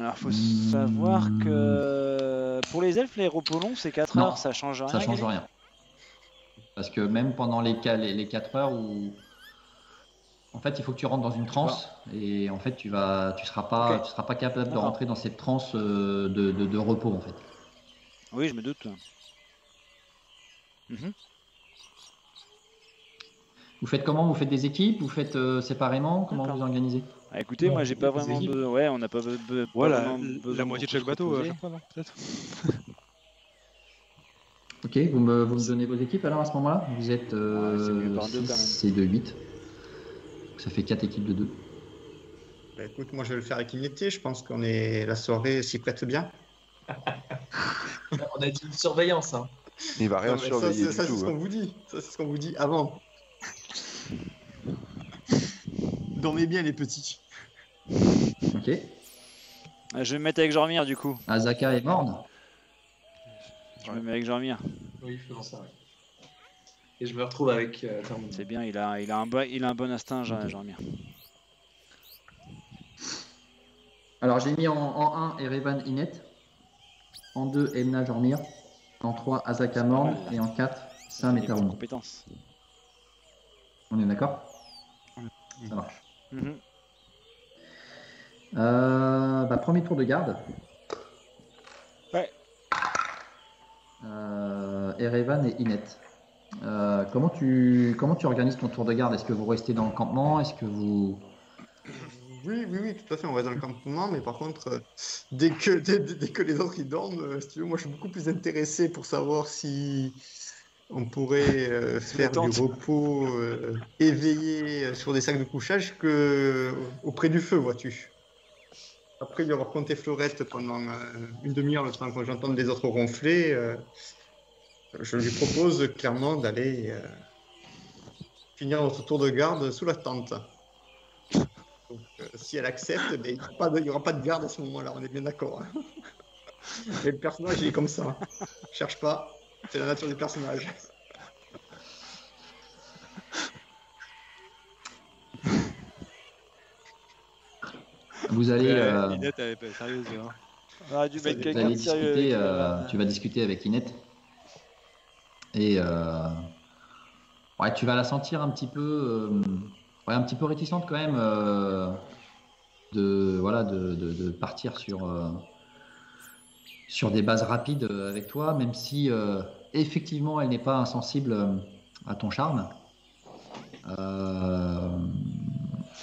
Alors faut savoir que pour les elfes les repos longs c'est 4 Non, heures, ça change rien. Ça change rien. Parce que même pendant les 4 heures où en fait il faut que tu rentres dans une transe et en fait tu seras pas capable de D'accord. rentrer dans cette transe de repos en fait. Oui, je me doute. Mhm. Vous faites comment? Vous faites des équipes? Vous faites séparément? Comment D'accord. vous organisez? Ah, écoutez, Non, moi j'ai pas des vraiment équipes. besoin. Ouais, on n'a pas, Voilà, vraiment besoin la moitié de chaque beaucoup se bateau à reposer. chaque fois, non? Peut-être. Ok, vous me donnez vos équipes alors à ce moment-là? Vous êtes c'est mieux par deux, quand 6 et 2, 8. Ça fait 4 équipes de 2. Bah, écoute, moi je vais le faire avec Inette, je pense qu'on est... la soirée s'y prête bien. On a dit une surveillance. Hein. Il va rien Non, mais surveiller ça, du c'est ce tout. qu'on vous dit. Ça, c'est ce qu'on vous dit avant. Dormez bien, les petits. Ok. Ah, je vais me mettre avec Jormir du coup. Azaka et Morne. Je me mets avec Jormir. Oui, faisons ça. Ouais. Et je me retrouve avec Thermomètre. C'est bien, il a un bon instinct, Jormir. Alors j'ai mis en 1 Erevan Inette, en 2 Elna Jormir, en 3 Azaka Morne mal. et en 4 Sam et Des Tarun. compétences. On est d'accord? Ça marche. Mhm. Premier tour de garde. Ouais. Erevan et Inette. Comment tu organises ton tour de garde? Est-ce que vous restez dans le campement? Est-ce que vous... Oui, tout à fait, on reste dans le campement, mais par contre, dès que les autres ils dorment, si tu veux, moi je suis beaucoup plus intéressé pour savoir si on pourrait faire du tente. repos éveillé sur des sacs de couchage que auprès du feu, vois-tu. Après lui avoir compté Fleurette pendant une demi-heure, le temps que j'entende les autres ronfler, Je lui propose clairement d'aller finir notre tour de garde sous la tente. Donc, si elle accepte, ben, il n'y aura pas de garde à ce moment-là, on est bien d'accord. Hein. Mais le personnage, il est comme ça. Cherche pas, c'est la nature du personnage. Vous allez, Linette, elle est pas sérieuse. Hein. On aurait dû mettre vous quelqu'un allez de sérieux. discuter, avec, tu vas discuter avec Inette. Et ouais, tu vas la sentir un petit peu, ouais, un petit peu réticente quand même de partir sur des bases rapides avec toi, même si effectivement elle n'est pas insensible à ton charme.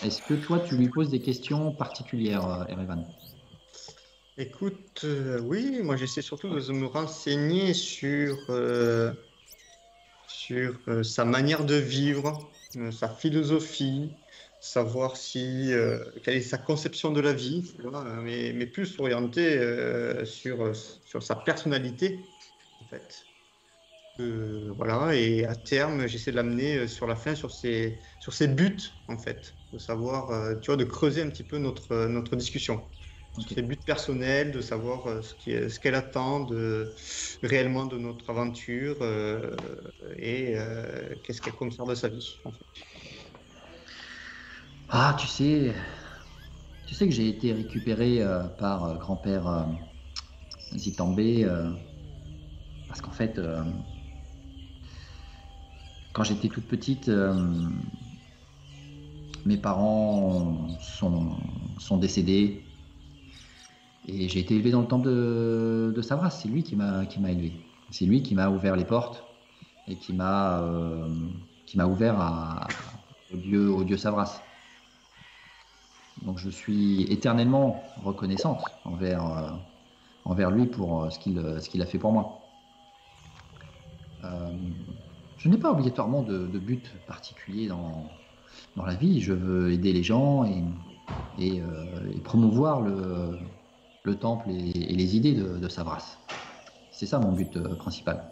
Est-ce que toi tu lui poses des questions particulières, Erevan? Écoute, oui, moi j'essaie surtout de me renseigner sur sa manière de vivre, sa philosophie, savoir si quelle est sa conception de la vie, tu vois, mais plus orienté sur sa personnalité, en fait. Voilà, et à terme, j'essaie de l'amener sur la fin, sur ses buts, en fait, de savoir, tu vois, de creuser un petit peu notre discussion. Sur Ok. ses buts personnels, de savoir ce qu'elle attend réellement de notre aventure et qu'est-ce qu'elle compte faire de sa vie, en fait. Ah, tu sais que j'ai été récupéré par grand-père Zitambé parce qu'en fait, quand j'étais toute petite, mes parents sont décédés et j'ai été élevé dans le temple de Savras. C'est lui qui m'a élevé. C'est lui qui m'a ouvert les portes et qui m'a ouvert au dieu Savras. Donc je suis éternellement reconnaissante envers lui pour ce qu'il a fait pour moi. Je n'ai pas obligatoirement de but particulier dans la vie. Je veux aider les gens et promouvoir le temple et les idées de Savras. C'est ça mon but principal.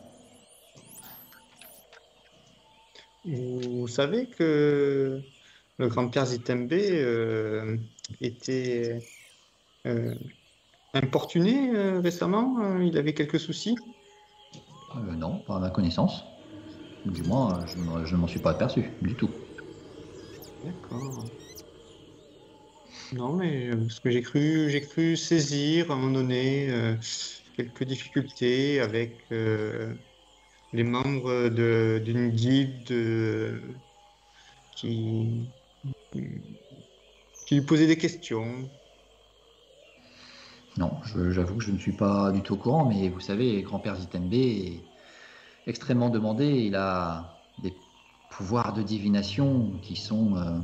Vous savez que le grand-père Zitembe était importuné récemment. Il avait quelques soucis. Non, pas à ma connaissance. Du moins, je ne m'en suis pas aperçu du tout. D'accord. Non, mais parce que j'ai cru saisir à un moment donné quelques difficultés avec les membres d'une guilde qui, qui lui posaient des questions. Non, j'avoue que je ne suis pas du tout au courant, mais vous savez, grand-père Zitembe est extrêmement demandé. Il a des pouvoirs de divination qui sont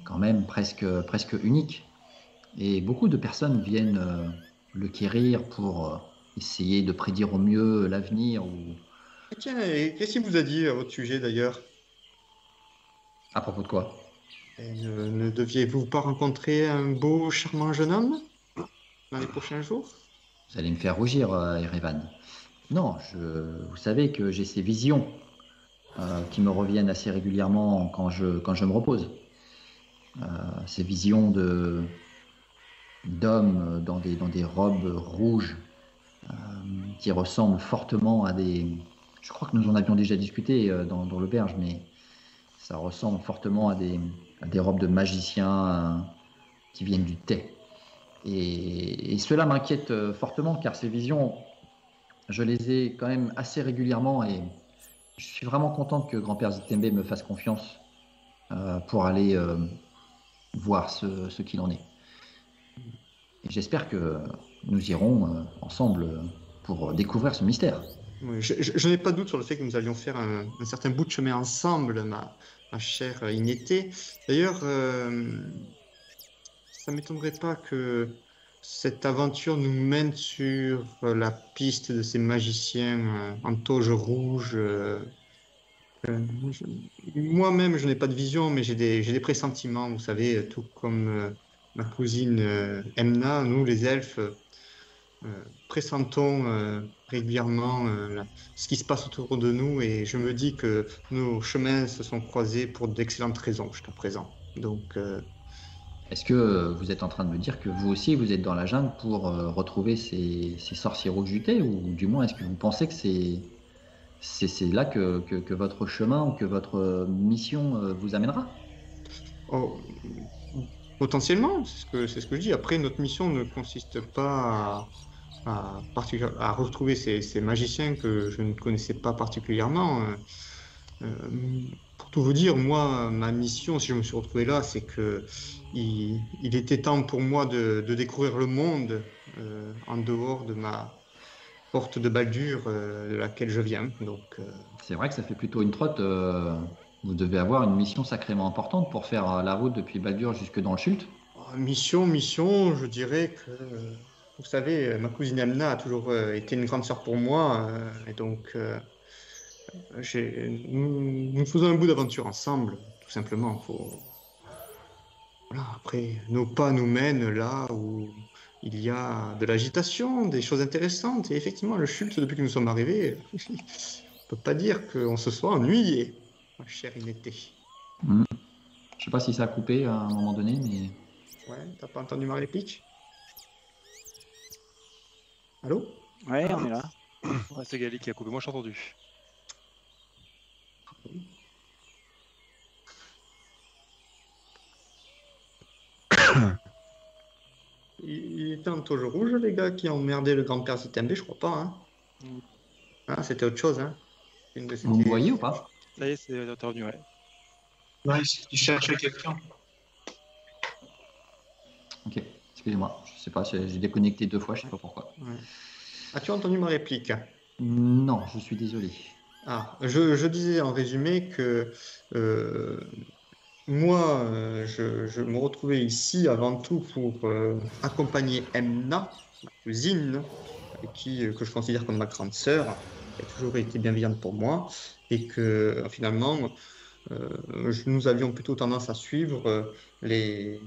quand même presque uniques. Et beaucoup de personnes viennent le quérir pour essayer de prédire au mieux l'avenir ou Et tiens, et qu'est-ce qu'il vous a dit à votre sujet d'ailleurs? à propos de quoi. Et ne deviez-vous pas rencontrer un beau, charmant jeune homme dans les prochains jours? Vous allez me faire rougir, Erevan. Non, vous savez que j'ai ces visions qui me reviennent assez régulièrement quand je me repose. Ces visions d'hommes dans des robes rouges qui ressemblent fortement à des... Je crois que nous en avions déjà discuté dans l'auberge, mais ça ressemble fortement à des robes de magiciens qui viennent du thé. Et cela m'inquiète fortement car ces visions, je les ai quand même assez régulièrement et je suis vraiment contente que grand-père Zitembe me fasse confiance pour aller voir ce qu'il en est. Et j'espère que nous irons ensemble pour découvrir ce mystère. Oui, je n'ai pas de doute sur le fait que nous allions faire un certain bout de chemin ensemble, ma chère Inété. D'ailleurs, ça ne m'étonnerait pas que cette aventure nous mène sur la piste de ces magiciens en toge rouge. Je- Moi-même, je n'ai pas de vision, mais j'ai des pressentiments, vous savez, tout comme ma cousine Emna, nous, les elfes. pressentons régulièrement ce qui se passe autour de nous et je me dis que nos chemins se sont croisés pour d'excellentes raisons jusqu'à présent. Donc, Est-ce que vous êtes en train de me dire que vous aussi, vous êtes dans la jungle pour retrouver ces sorciers rouges jutés, ou du moins, est-ce que vous pensez que c'est là que votre chemin ou que votre mission vous amènera? oh, potentiellement, c'est ce que je dis. Après, notre mission ne consiste pas à retrouver ces magiciens que je ne connaissais pas particulièrement. Pour tout vous dire, moi, ma mission, si je me suis retrouvé là, c'est que il était temps pour moi de découvrir le monde en dehors de ma porte de Baldur de laquelle je viens. Donc, C'est vrai que ça fait plutôt une trotte. Vous devez avoir une mission sacrément importante pour faire la route depuis Baldur jusque dans le Chult. mission, je dirais que, vous savez, ma cousine Amna a toujours été une grande sœur pour moi, et donc nous faisons un bout d'aventure ensemble, tout simplement. Voilà, après, nos pas nous mènent là où il y a de l'agitation, des choses intéressantes, et effectivement, le Chult, depuis que nous sommes arrivés, on ne peut pas dire qu'on se soit ennuyé, ma chère Inété. Je sais pas si ça a coupé à un moment donné, mais Ouais, t'as pas entendu ma réplique? Allô? Ouais, on est là. Ouais, c'est Gali qui a coupé. Moi, j'ai entendu. Il était en toge rouge, les gars, qui ont emmerdé le grand-père Zitembe, je crois pas, hein? Ah, c'était autre chose, hein? Une de vous me voyez ou pas? Ça y est, c'est revenu, ouais. Ouais, il cherchait quelqu'un. Ok, excusez-moi, je sais pas, j'ai déconnecté 2 fois, je sais pas pourquoi. Ouais. As-tu entendu ma réplique? Non, je suis désolé. Ah, je disais en résumé que moi, je me retrouvais ici avant tout pour accompagner Emna, ma cousine, avec que je considère comme ma grande sœur, qui a toujours été bienveillante pour moi, et que finalement, nous avions plutôt tendance à suivre les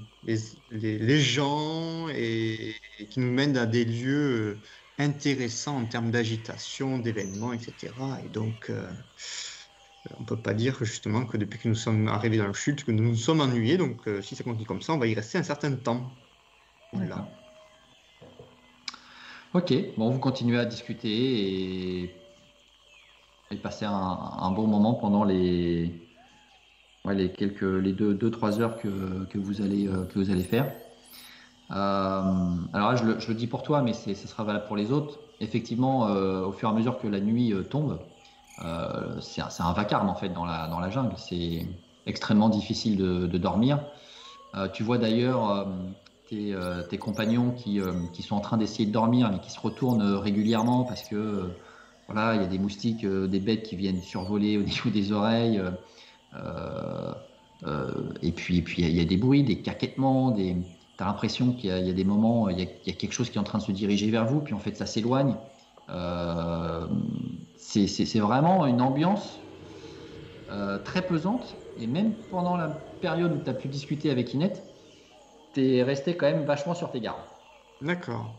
gens et qui nous mènent à des lieux intéressants en termes d'agitation, d'événements, etc. Et donc, on ne peut pas dire justement que depuis que nous sommes arrivés dans le chute, que nous nous sommes ennuyés. Donc, si ça continue comme ça, on va y rester un certain temps. Voilà. Ok, bon, vous continuez à discuter et passer un bon moment pendant les 2-3 heures que vous allez faire. Alors là, je le dis pour toi, mais ce sera valable pour les autres. Effectivement, au fur et à mesure que la nuit tombe, c'est un vacarme en fait dans la jungle. C'est extrêmement difficile de dormir. Tu vois d'ailleurs tes compagnons qui sont en train d'essayer de dormir, mais qui se retournent régulièrement parce que voilà, il y a des moustiques, des bêtes qui viennent survoler au niveau des oreilles. Et puis il y a des bruits, des caquettements, t'as l'impression qu'il y a des moments, il y a quelque chose qui est en train de se diriger vers vous, puis en fait ça s'éloigne. C'est vraiment une ambiance très pesante, et même pendant la période où tu as pu discuter avec Inette, tu es resté quand même vachement sur tes gardes. D'accord.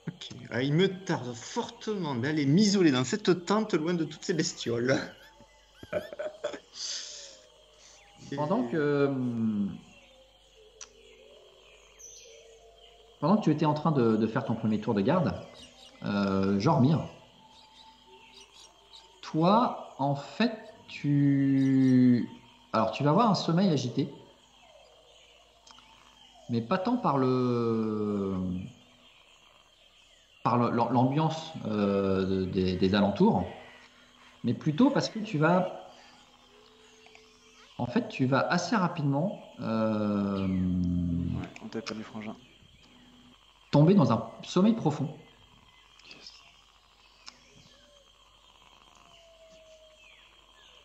Ok. Il me tarde fortement d'aller m'isoler dans cette tente loin de toutes ces bestioles. Pendant que tu étais en train de faire ton premier tour de garde, Jormir, toi, en fait, tu vas avoir un sommeil agité, mais pas tant par l'ambiance des alentours, mais plutôt parce que tu vas assez rapidement On t'a pas du frangin. tomber dans un sommeil profond.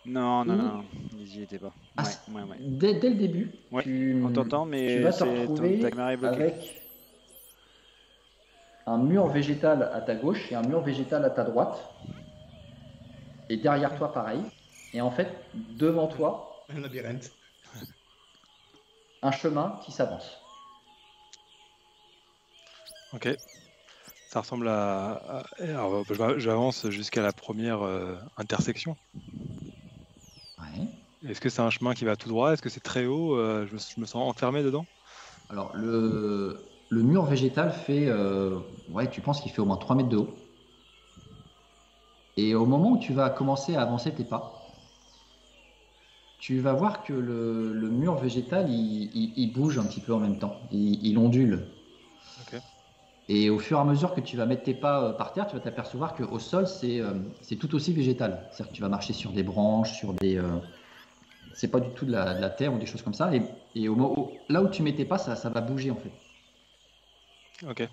Non, n'y était pas. Ah, Ouais. Dès le début, Ouais, tu on t'entend, tu mais vas te retrouver ta caméra est bloquée. avec un mur végétal à ta gauche et un mur végétal à ta droite. Et derrière toi, pareil. Et en fait, devant toi, Un labyrinthe. un chemin qui s'avance. Ok. Ça ressemble alors, j'avance jusqu'à la première intersection. Ouais. Est-ce que c'est un chemin qui va tout droit? Est-ce que c'est très haut? Je me sens enfermé dedans? Alors, le mur végétal fait, ouais, tu penses qu'il fait au moins 3 mètres de haut. Et au moment où tu vas commencer à avancer tes pas, tu vas voir que le mur végétal, il bouge un petit peu en même temps. Il ondule. Ok. Et au fur et à mesure que tu vas mettre tes pas par terre, tu vas t'apercevoir qu'au sol, c'est tout aussi végétal. C'est-à-dire que tu vas marcher sur des branches, sur des... c'est pas du tout de la terre ou des choses comme ça. Et là où tu mets tes pas, ça va bouger en fait. Ok.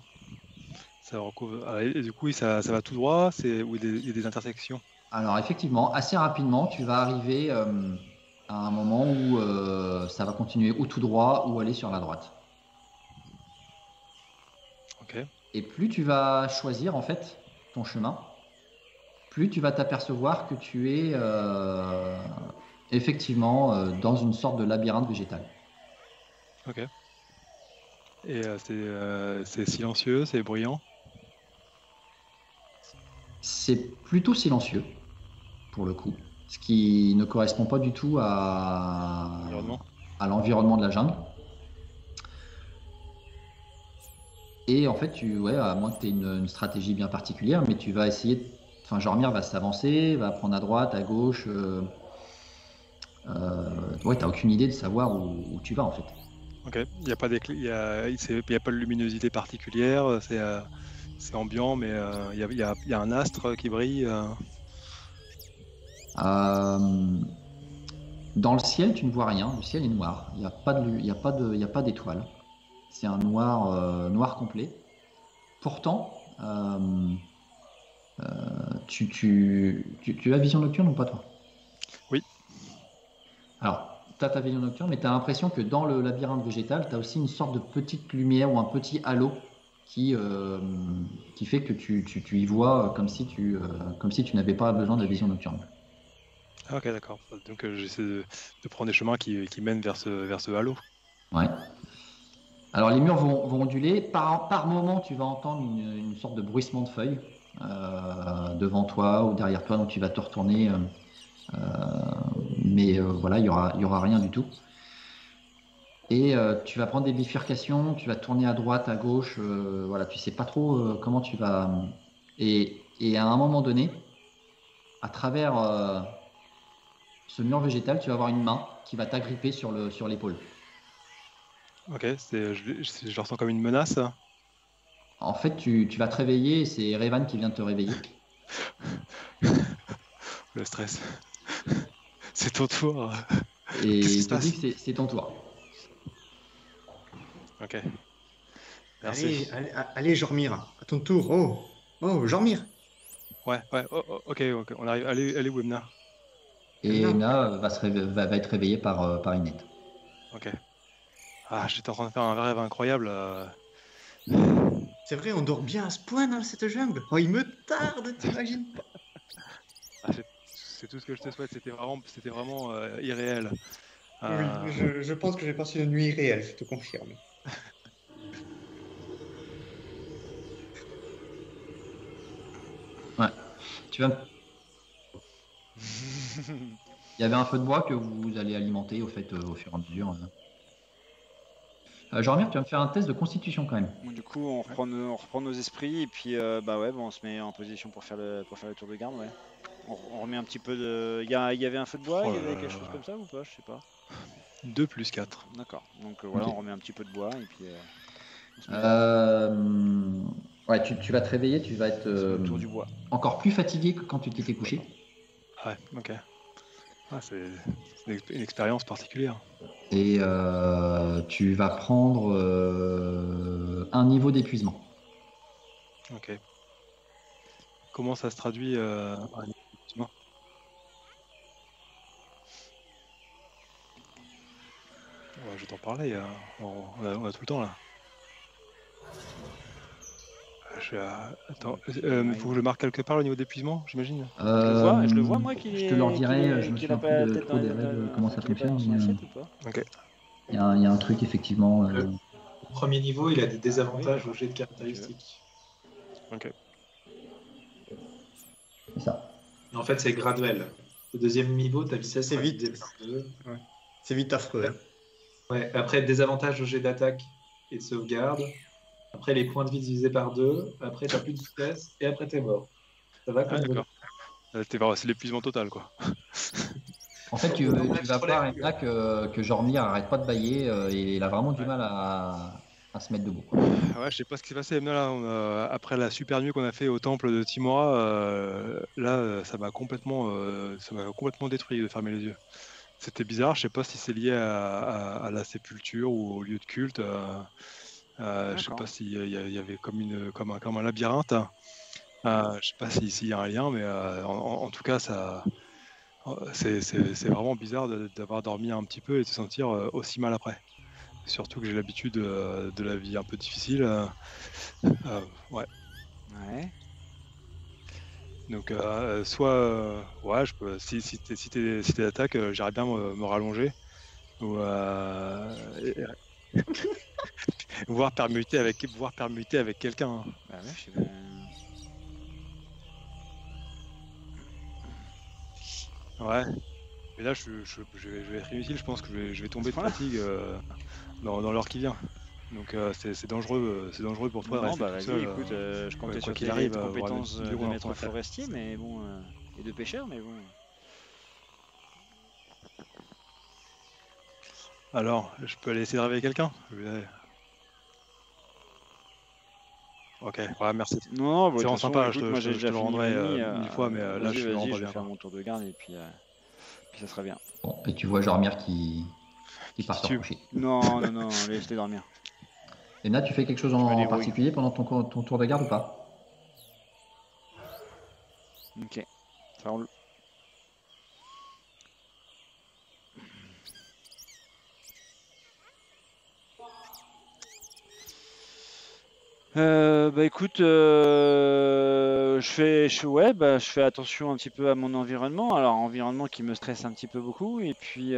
Ça recouvre. Et du coup, ça va tout droit? Ou il y a des intersections? Alors effectivement, assez rapidement, tu vas arriver à un moment où ça va continuer ou tout droit ou aller sur la droite. Ok. Et plus tu vas choisir en fait ton chemin, plus tu vas t'apercevoir que tu es effectivement dans une sorte de labyrinthe végétal. Ok. Et c'est silencieux, c'est bruyant? C'est plutôt silencieux pour le coup, ce qui ne correspond pas du tout Environnement? à l'environnement de la jungle. Et en fait, ouais, à moins que tu aies une stratégie bien particulière, mais tu vas essayer. Enfin, Jormir va s'avancer, va prendre à droite, à gauche. Ouais, t'as aucune idée de savoir où tu vas en fait. Ok. Il n'y a pas il y a pas de luminosité particulière. C'est ambiant, mais il y a un astre qui brille. Dans le ciel, tu ne vois rien. Le ciel est noir. Il n'y a pas il y a pas d'étoiles. C'est un noir complet. Pourtant, tu as vision nocturne ou pas toi? Oui. Alors, tu as ta vision nocturne, mais tu as l'impression que dans le labyrinthe végétal, tu as aussi une sorte de petite lumière ou un petit halo qui fait que tu y vois comme si tu n'avais pas besoin de la vision nocturne. Ah, ok, d'accord. Donc j'essaie de prendre des chemins qui mènent vers ce halo. Ouais. Alors les murs vont onduler. Par moment, tu vas entendre une sorte de bruissement de feuilles devant toi ou derrière toi, donc tu vas te retourner. Mais voilà, il y aura rien du tout. Et tu vas prendre des bifurcations, tu vas tourner à droite, à gauche. Voilà, tu sais pas trop comment tu vas. Et à un moment donné, à travers ce mur végétal, tu vas avoir une main qui va t'agripper sur l'épaule. Ok, je le ressens comme une menace. En fait, tu vas te réveiller, et c'est Revan qui vient de te réveiller. Le stress. C'est ton tour. Et Qu'est-ce qui il se te dit passe? que c'est ton tour. Ok. Merci. Allez, Jormir, à ton tour. Oh, Jormir. Ouais. Ok. On arrive. Allez, Webna. Et Emna. Emna va être réveillée par Inette. Ok. Ah, j'étais en train de faire un rêve incroyable. C'est vrai, on dort bien à ce point dans cette jungle. Oh, il me tarde, t'imagines pas. Ah, c'est tout ce que je te souhaite. C'était vraiment irréel. Oui, je pense que j'ai passé une nuit réelle, je te confirme. Ouais. Il y avait un feu de bois que vous allez alimenter au fur et à mesure. Jormir, tu vas me faire un test de constitution quand même. Bon, du coup, on reprend nos esprits et puis bah ouais, bon, on se met en position pour faire le tour de garde, ouais. On remet un petit peu de. Il y avait un feu de bois, Oh il y là avait là quelque là chose là. comme ça ou pas, je sais pas. 2 plus 4. D'accord. Donc voilà, Ok. on remet un petit peu de bois et puis on se met Ouais, tu vas te réveiller, tu vas être autour du bois. encore plus fatigué que quand tu t'étais couché. Ouais, ok. Ah, c'est une expérience particulière. Et tu vas prendre un niveau d'épuisement. Ok. Comment ça se traduit par un épuisement? Ouais, je t'en parlais. On a tout le temps là. Attends, il faut que je le marque quelque part au niveau d'épuisement, j'imagine. Je le vois moi qu'il Je te leur dirai, je me qu'il a souviens pas plus peut-être trop des règles, comment ça qu'il est pas dans fonctionne. son Mais, assiette ou pas. Ok. il y a un truc effectivement. Au premier niveau, il a des désavantages au jet de caractéristiques. Ok. C'est ça. En fait, c'est graduel. Au deuxième niveau, ta vitesse C'est sera vite. divisée par 2. C'est vite affreux. Hein. Ouais. Après, désavantage au jet d'attaque et de sauvegarde. Après, les points de vie divisés par 2. Après, t'as plus de vitesse. Et après, t'es mort. Ça va comme D'accord. C'est l'épuisement total, quoi. En fait, tu vas voir Emna que Jormir arrête pas de bailler et il a vraiment du mal à se mettre debout. Quoi. Ouais, je sais pas ce qui s'est passé. Là, après la super nuit qu'on a fait au temple de Timora, ça m'a complètement détruit de fermer les yeux. C'était bizarre. Je sais pas si c'est lié à la sépulture ou au lieu de culte. Je sais pas s'il y avait comme un labyrinthe. Je sais pas s'il y a un lien, mais en tout cas, c'est vraiment bizarre d'avoir dormi un petit peu et de se sentir aussi mal après. Surtout que j'ai l'habitude de la vie un peu difficile. Ouais. Ouais. Donc, ouais, je peux, si t'es d'attaque, j'irais bien me rallonger ou voir permuter avec quelqu'un. Hein. Bah ouais, je sais pas. Ouais. Mais là, je vais être inutile. Je pense que je vais tomber de fatigue dans l'heure qui vient. Donc, c'est dangereux pour toi. Non, de rester bah tout vas-y, seul, écoute, je comptais quoi sur qu'il tes arrive, compétences voir de un maître petit peu. forestier, mais bon, et de pêcheur, mais bon. Alors, je peux aller essayer de réveiller quelqu'un? Ok, ouais, merci. Non, bah, C'est de vraiment toute façon, sympa, écoute, je moi j'ai te déjà le fini rendrai ma nuit, 1000 fois, mais là je suis vraiment vas-y, pas je vais bien. faire mon tour de garde et puis ça sera bien. Bon, et tu vois Jormir qui part se tue. recoucher. Non, laisse-les dormir. Emna, tu fais quelque chose Je me en débrouille. particulier pendant ton tour de garde ou pas? Ok, ça roule. Bah écoute, je fais attention un petit peu à mon environnement. Alors environnement qui me stresse un petit peu beaucoup, et puis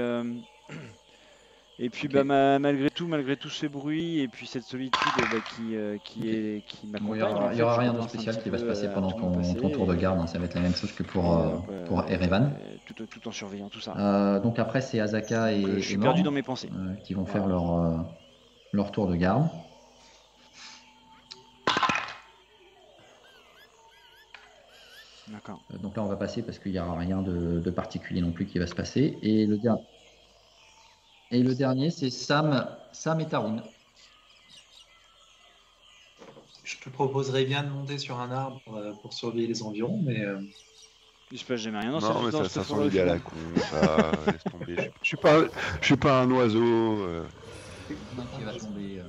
Ok. bah malgré tout ce bruit et puis cette solitude qui Bon, m'accompagne. il y aura rien de spécial qui va se passer pendant ton tour de garde. Hein. Ça va être la même chose que pour Erevan. Tout en surveillant tout ça. Donc après, c'est Azaka et Je suis Morn, perdu dans mes pensées. qui vont faire leur tour de garde. D'accord. Donc là, on va passer parce qu'il n'y aura rien de particulier non plus qui va se passer. Et le dernier, c'est Sam et Tarun. Je te proposerais bien de monter sur un arbre pour surveiller les environs, mais Il se passe jamais rien dans Non, mais cette ça forêt, sent l'idée à la con, ça, laisse tomber. Je suis pas un oiseau. Qui va tomber.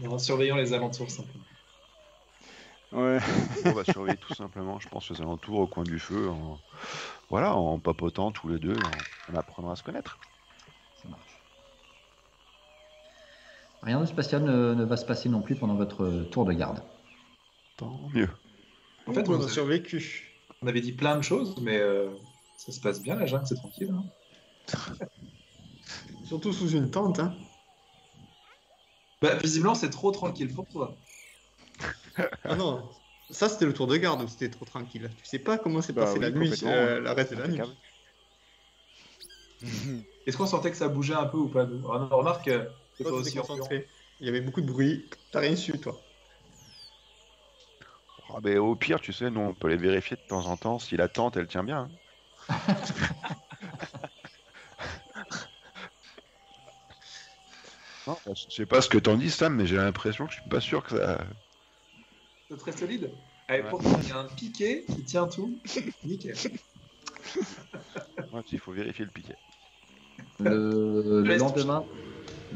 en surveillant les alentours simplement. Ouais. On va surveiller tout simplement, je pense, aux alentours, au coin du feu, en papotant tous les deux, on apprendra à se connaître. Ça marche. Rien de spécial ne va se passer non plus pendant votre tour de garde. Tant mieux. En fait, on a survécu. On avait dit plein de choses, mais ça se passe bien la jungle, c'est tranquille. Hein. Surtout sous une tente. Hein. Bah, visiblement, c'est trop tranquille pour toi. Ah non, ça c'était le tour de garde où c'était trop tranquille. Tu sais pas comment s'est passé oui, la nuit, complètement, la reste de la nuit. impeccable. Est-ce qu'on sentait que ça bougeait un peu ou pas nous? On remarque que c'est pas Toi, aussi t'étais concentré. Il y avait beaucoup de bruit. T'as rien su, toi. Ah, ben, au pire, tu sais, nous on peut les vérifier de temps en temps si la tente elle tient bien. Hein. Non, je sais pas ce que t'en dis, Sam, mais j'ai l'impression que je suis pas sûr que ça. C'est très solide. Allez, pourtant, il y a un piquet qui tient tout. Nickel. Ouais, il faut vérifier le piquet. Le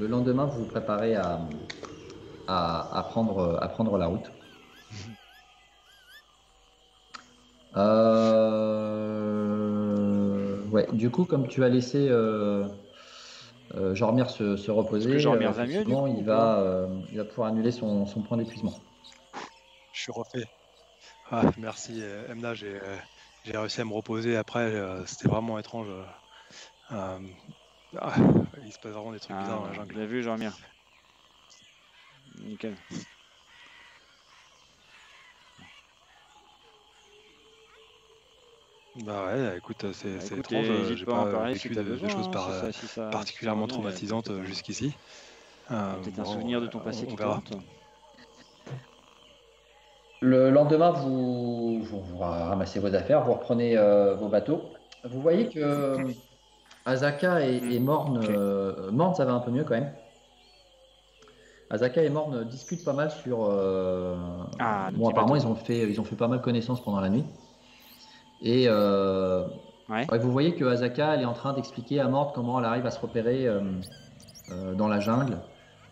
lendemain, vous vous préparez à prendre la route. Ouais, du coup, comme tu as laissé Jormir se reposer, que Jormir va mieux, du coup, il va pouvoir annuler son point d'épuisement. Je suis refait. Ah, merci Emna, j'ai réussi à me reposer après, c'était vraiment étrange. Ah, il se passe vraiment des trucs bizarres dans la jungle. Bien vu, Jean-Mire. Nickel. Bah ouais, écoute, c'est Écoute, étrange. n'hésite J'ai pas à en pas parler vécu si t'as des besoin, choses hein, si ça particulièrement revient, traumatisantes peut-être, jusqu'ici. peut-être un Bon, souvenir de ton passé on qui te verra. hante. Le lendemain, vous ramassez vos affaires, vous reprenez vos bateaux. Vous voyez que Azaka et Morn, Morn, ça va un peu mieux quand même. Azaka et Morn discutent pas mal sur. Ah, le Bon, petit apparemment, bateau. ils ont fait pas mal connaissance pendant la nuit. Et Ouais. ouais, vous voyez que Azaka, elle est en train d'expliquer à Morn comment elle arrive à se repérer dans la jungle.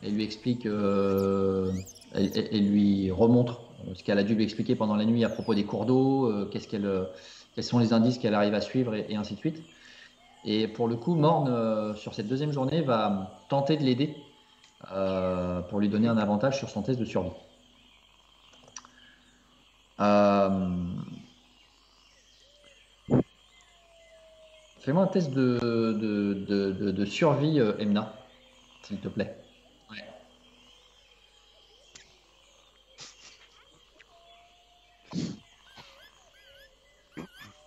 Elle lui explique, elle lui remontre ce qu'elle a dû lui expliquer pendant la nuit à propos des cours d'eau, quels sont les indices qu'elle arrive à suivre et ainsi de suite. Et pour le coup, Morn, sur cette deuxième journée, va tenter de l'aider pour lui donner un avantage sur son test de survie. Fais-moi un test de survie, Emna, s'il te plaît.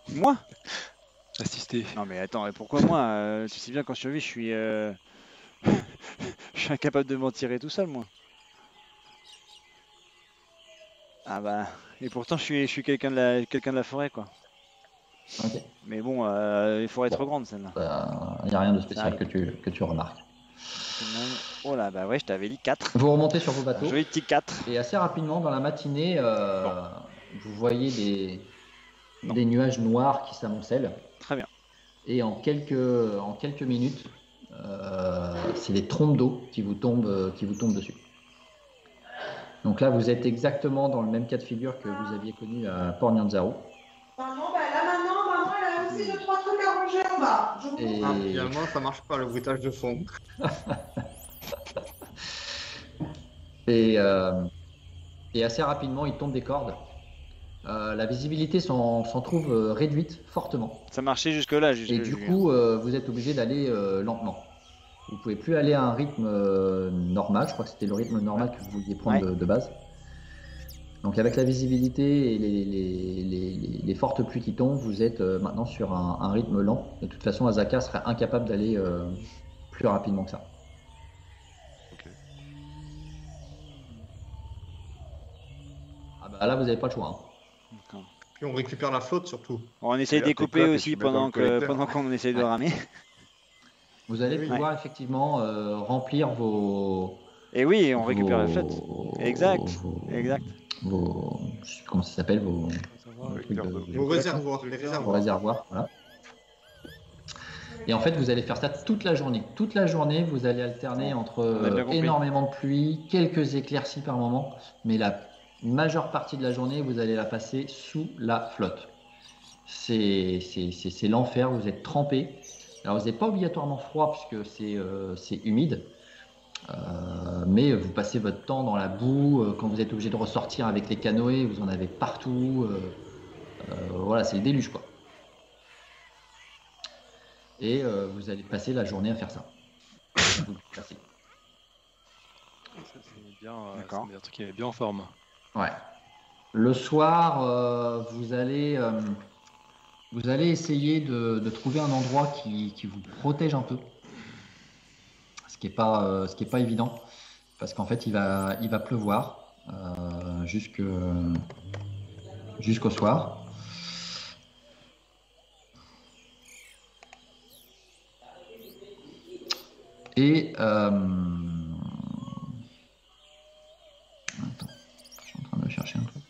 Moi? Assisté. Non mais attends, et pourquoi moi? Tu sais bien qu'en survie, je suis, je suis incapable de m'en tirer tout seul, moi. Ah bah, et pourtant je suis quelqu'un de la forêt, quoi. Ok. Mais bon, les forêts trop grandes, celle-là. Il n'y a rien de spécial arrive. que tu remarques. Oh là, bah ouais, je t'avais dit 4. Vous remontez sur vos Un bateaux. joli petit 4. Et assez rapidement, dans la matinée, vous voyez des nuages noirs qui s'amoncellent. Très bien. Et en quelques minutes, c'est des trompes d'eau qui vous tombent dessus. Donc là, vous êtes exactement dans le même cas de figure que vous aviez connu à Port Nyanzaru. Maman, maman, elle a aussi 2-3 trucs à ranger en bas. Et... Ah, finalement, ça marche pas, le bruitage de fond. et assez rapidement, il tombe des cordes. La visibilité s'en trouve réduite fortement. Ça marchait jusque-là. Et du coup, vous êtes obligé d'aller lentement. Vous ne pouvez plus aller à un rythme normal. Je crois que c'était le rythme normal que vous vouliez prendre de base. Donc avec la visibilité et les fortes pluies qui tombent, vous êtes maintenant sur un rythme lent. De toute façon, Azaka serait incapable d'aller plus rapidement que ça. Ok. Ah bah là, vous n'avez pas le choix. Hein. Puis on récupère la flotte surtout. On essaye de C'est-à-dire découper tes aussi coques, tu mets dans le collecteur. pendant qu'on essaye de ramer. Vous allez pouvoir effectivement remplir vos... Et oui, on récupère la flotte. Exact. Exact. Comment ça s'appelle vos réservoirs. Vos réservoirs, voilà. Et en fait, vous allez faire ça toute la journée. Toute la journée, vous allez alterner entre énormément de pluie, quelques éclaircies par moment, mais la majeure partie de la journée, vous allez la passer sous la flotte. C'est l'enfer, vous êtes trempé. Alors, vous n'êtes pas obligatoirement froid puisque c'est humide, mais vous passez votre temps dans la boue. Quand vous êtes obligé de ressortir avec les canoës, vous en avez partout. Voilà, c'est le déluge, quoi. Et vous allez passer la journée à faire ça. Vous le passez. Ça, c'est bien, c'est un truc qui est bien en forme. Ouais. Le soir, vous allez essayer de trouver un endroit qui vous protège un peu, ce qui est pas évident, parce qu'en fait, il va pleuvoir jusqu'au soir. Et attends, je suis en train de chercher un truc.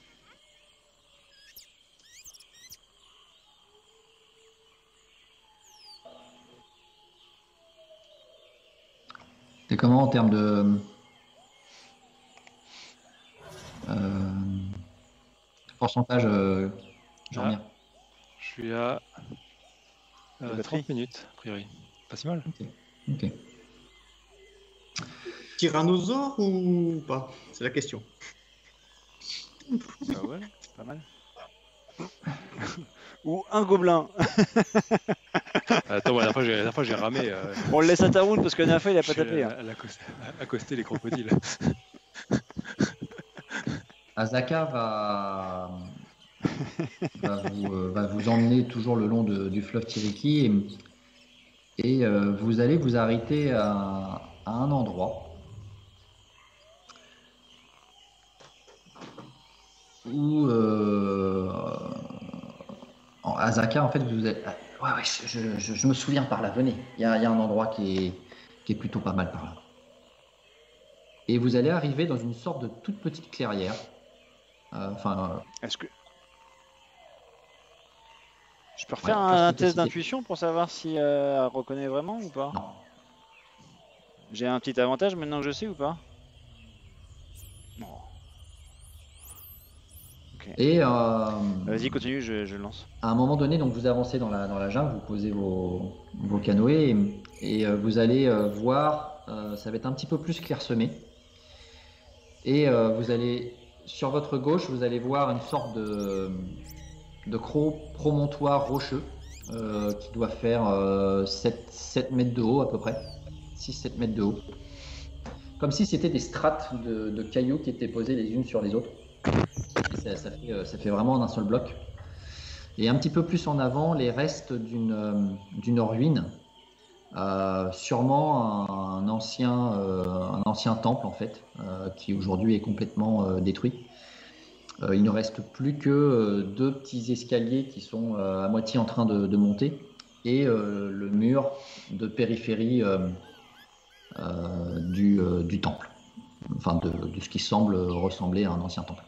C'est comment en termes de pourcentage, Jean-Mire? Je suis à 30 minutes, a priori. Pas si mal. Ok. Tyrannosaure ou pas? C'est la question. Bah ouais, pas mal. Ou un gobelin. Attends, la dernière fois j'ai ramé. On le laisse à Tarun parce que la dernière fois il a pas tapé. Hein. Elle a accosté les crocodiles. Azaka va vous emmener toujours le long du fleuve Tiriki et vous allez vous arrêter à un endroit où Azaka, en fait, vous êtes. Ouais, je me souviens par là, venez. Il y a un endroit qui est plutôt pas mal par là. Et vous allez arriver dans une sorte de toute petite clairière. Est-ce que je peux refaire un test d'intuition pour savoir si elle reconnaît vraiment ou pas? Non. J'ai un petit avantage maintenant que je sais ou pas? Non. Ok. Et vas-y, continue, je lance. à un moment donné, donc vous avancez dans la jungle, vous posez vos canoës et vous allez voir, ça va être un petit peu plus clairsemé. Et vous allez, sur votre gauche, vous allez voir une sorte de promontoire rocheux qui doit faire 7 mètres de haut à peu près, 6-7 mètres de haut. Comme si c'était des strates de cailloux qui étaient posées les unes sur les autres. Et ça fait vraiment un seul bloc. Et un petit peu plus en avant, les restes d'une ruine. Sûrement un ancien temple en fait, qui aujourd'hui est complètement détruit. Il ne reste plus que 2 petits escaliers qui sont à moitié en train de monter et le mur de périphérie du temple, enfin de ce qui semble ressembler à un ancien temple.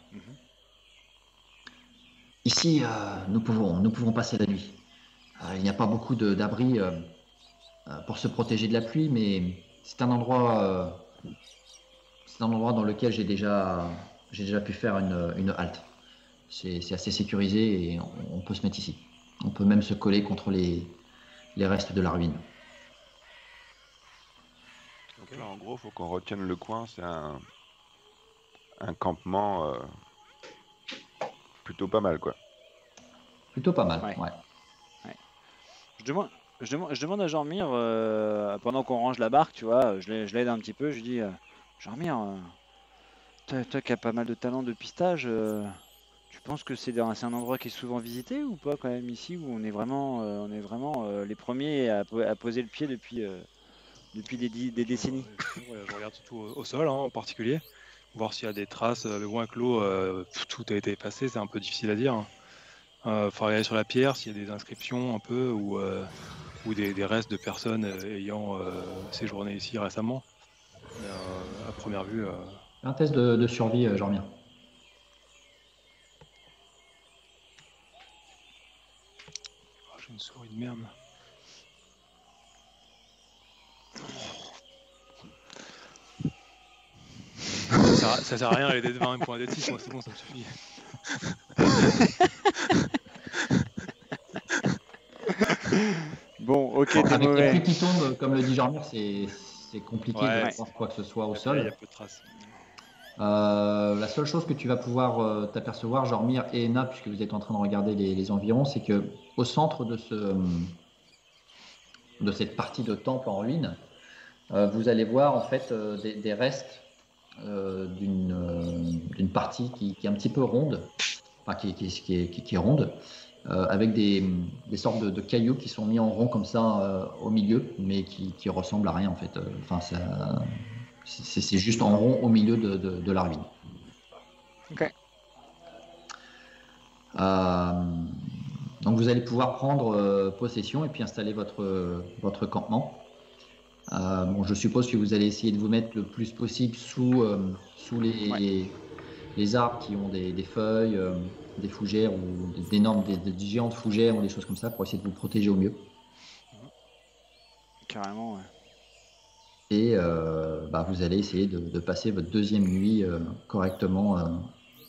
Ici, nous pouvons passer la nuit. Il n'y a pas beaucoup d'abris pour se protéger de la pluie, mais c'est un endroit dans lequel j'ai déjà pu faire une halte. C'est assez sécurisé et on peut se mettre ici. On peut même se coller contre les restes de la ruine. Donc là, en gros, il faut qu'on retienne le coin. C'est un campement plutôt pas mal, quoi. Plutôt pas mal, Ouais. ouais. Je demande à Jean-Mir, pendant qu'on range la barque, tu vois, je l'aide un petit peu, je lui dis, Jean-Mir, toi qui as pas mal de talent de pistage, tu penses que c'est un endroit qui est souvent visité ou pas quand même ici, où on est vraiment les premiers à poser le pied depuis des décennies? Ouais, je regarde surtout au sol en particulier, voir s'il y a des traces, mais bon avec l'eau, tout a été effacé, c'est un peu difficile à dire. Faut regarder sur la pierre s'il y a des inscriptions un peu ou des restes de personnes ayant séjourné ici récemment. Mais, à première vue, Un test de survie, Jean-Mir. j'ai une souris de merde. Ça sert à rien les dés de 20 pour un dé de 6, moi c'est bon, ça me suffit. Bon, ok, t'es Avec la mauvais. pluie qui tombe, comme le dit Jean-Mir, c'est compliqué Ouais. de voir quoi que ce soit au Il y sol. a peu de traces. La seule chose que tu vas pouvoir t'apercevoir, Jean-Mir et Ena, puisque vous êtes en train de regarder les environs, c'est que au centre de cette partie de temple en ruine, vous allez voir en fait des restes d'une partie qui est un petit peu ronde, enfin qui est ronde, avec des sortes de cailloux qui sont mis en rond comme ça au milieu, mais qui ressemblent à rien en fait. Enfin, c'est juste en rond au milieu de la ruine. Ok. Donc vous allez pouvoir prendre possession et puis installer votre campement. Bon, je suppose que vous allez essayer de vous mettre le plus possible sous les arbres qui ont des feuilles, des fougères ou des géantes fougères ou des choses comme ça pour essayer de vous protéger au mieux. Carrément, ouais. Et vous allez essayer de passer votre deuxième nuit correctement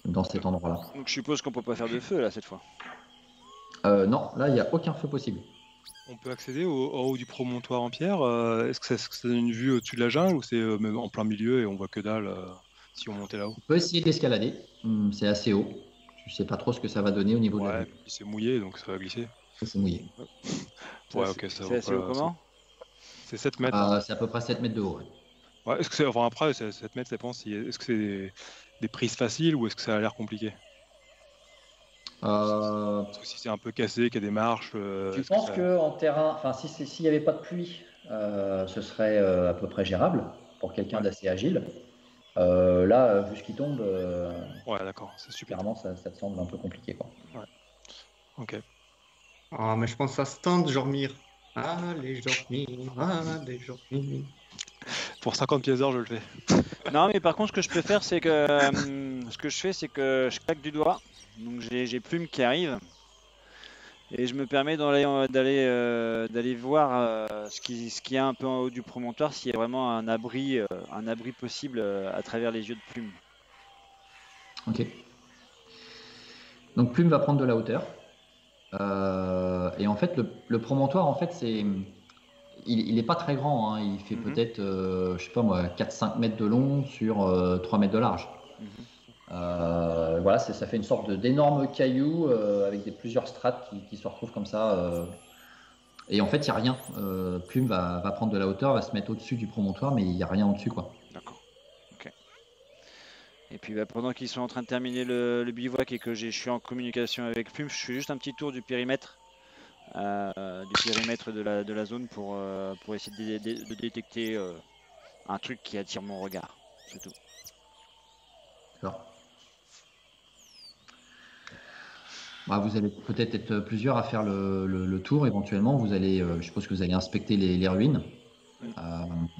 dans cet endroit-là. Donc je suppose qu'on peut pas faire de feu là cette fois. Non, là il n'y a aucun feu possible. On peut accéder en haut du promontoire en pierre. Est-ce que ça donne une vue au-dessus de la jungle ou c'est même en plein milieu et on voit que dalle si on montait là-haut? On peut essayer d'escalader, c'est assez haut. Tu sais pas trop ce que ça va donner au niveau de la Ouais, vue. c'est mouillé, donc ça va glisser. C'est mouillé. Ouais, ok, ça C'est assez haut comment? C'est 7 mètres. Hein. C'est à peu près 7 mètres de haut. Ouais. Ouais, est-ce que c'est. Enfin, après, 7 mètres, ça dépend si. Est-ce que c'est des prises faciles ou est-ce que ça a l'air compliqué? Parce que si c'est un peu cassé, qu'il y a des marches. Tu est-ce que penses ça- qu'en terrain, enfin, s'il n'y avait pas de pluie, ce serait à peu près gérable pour quelqu'un Ouais. d'assez agile. Là, vu ce qui tombe, Ouais, d'accord, c'est super. clairement, ça te semble un peu compliqué, quoi. Ok. Ah, mais je pense à ce temps de dormir. Allez, dormir. Pour 50 pièces d'or, je le fais. Non, mais par contre, ce que je peux faire, c'est que ce que je fais, c'est que je claque du doigt. Donc j'ai Plume qui arrive et je me permets d'aller voir ce qu'il y a un peu en haut du promontoire, s'il y a vraiment un abri possible à travers les yeux de Plume. Ok. Donc Plume va prendre de la hauteur. Et en fait, le promontoire, en fait, il n'est pas très grand. Hein. Il fait peut-être, je sais pas moi, 4-5 mètres de long sur 3 mètres de large. Voilà, ça fait une sorte d'énorme caillou avec plusieurs strates qui se retrouvent comme ça. Et en fait, il n'y a rien. Plume va prendre de la hauteur, va se mettre au-dessus du promontoire, mais il n'y a rien au-dessus, quoi. D'accord. Ok. Et puis pendant qu'ils sont en train de terminer le bivouac et que je suis en communication avec Plume, je fais juste un petit tour du périmètre. De la zone pour essayer de détecter un truc qui attire mon regard. C'est tout. D'accord. Bah, vous allez peut-être être plusieurs à faire le tour éventuellement. Vous allez, je suppose que vous allez inspecter les ruines. Donc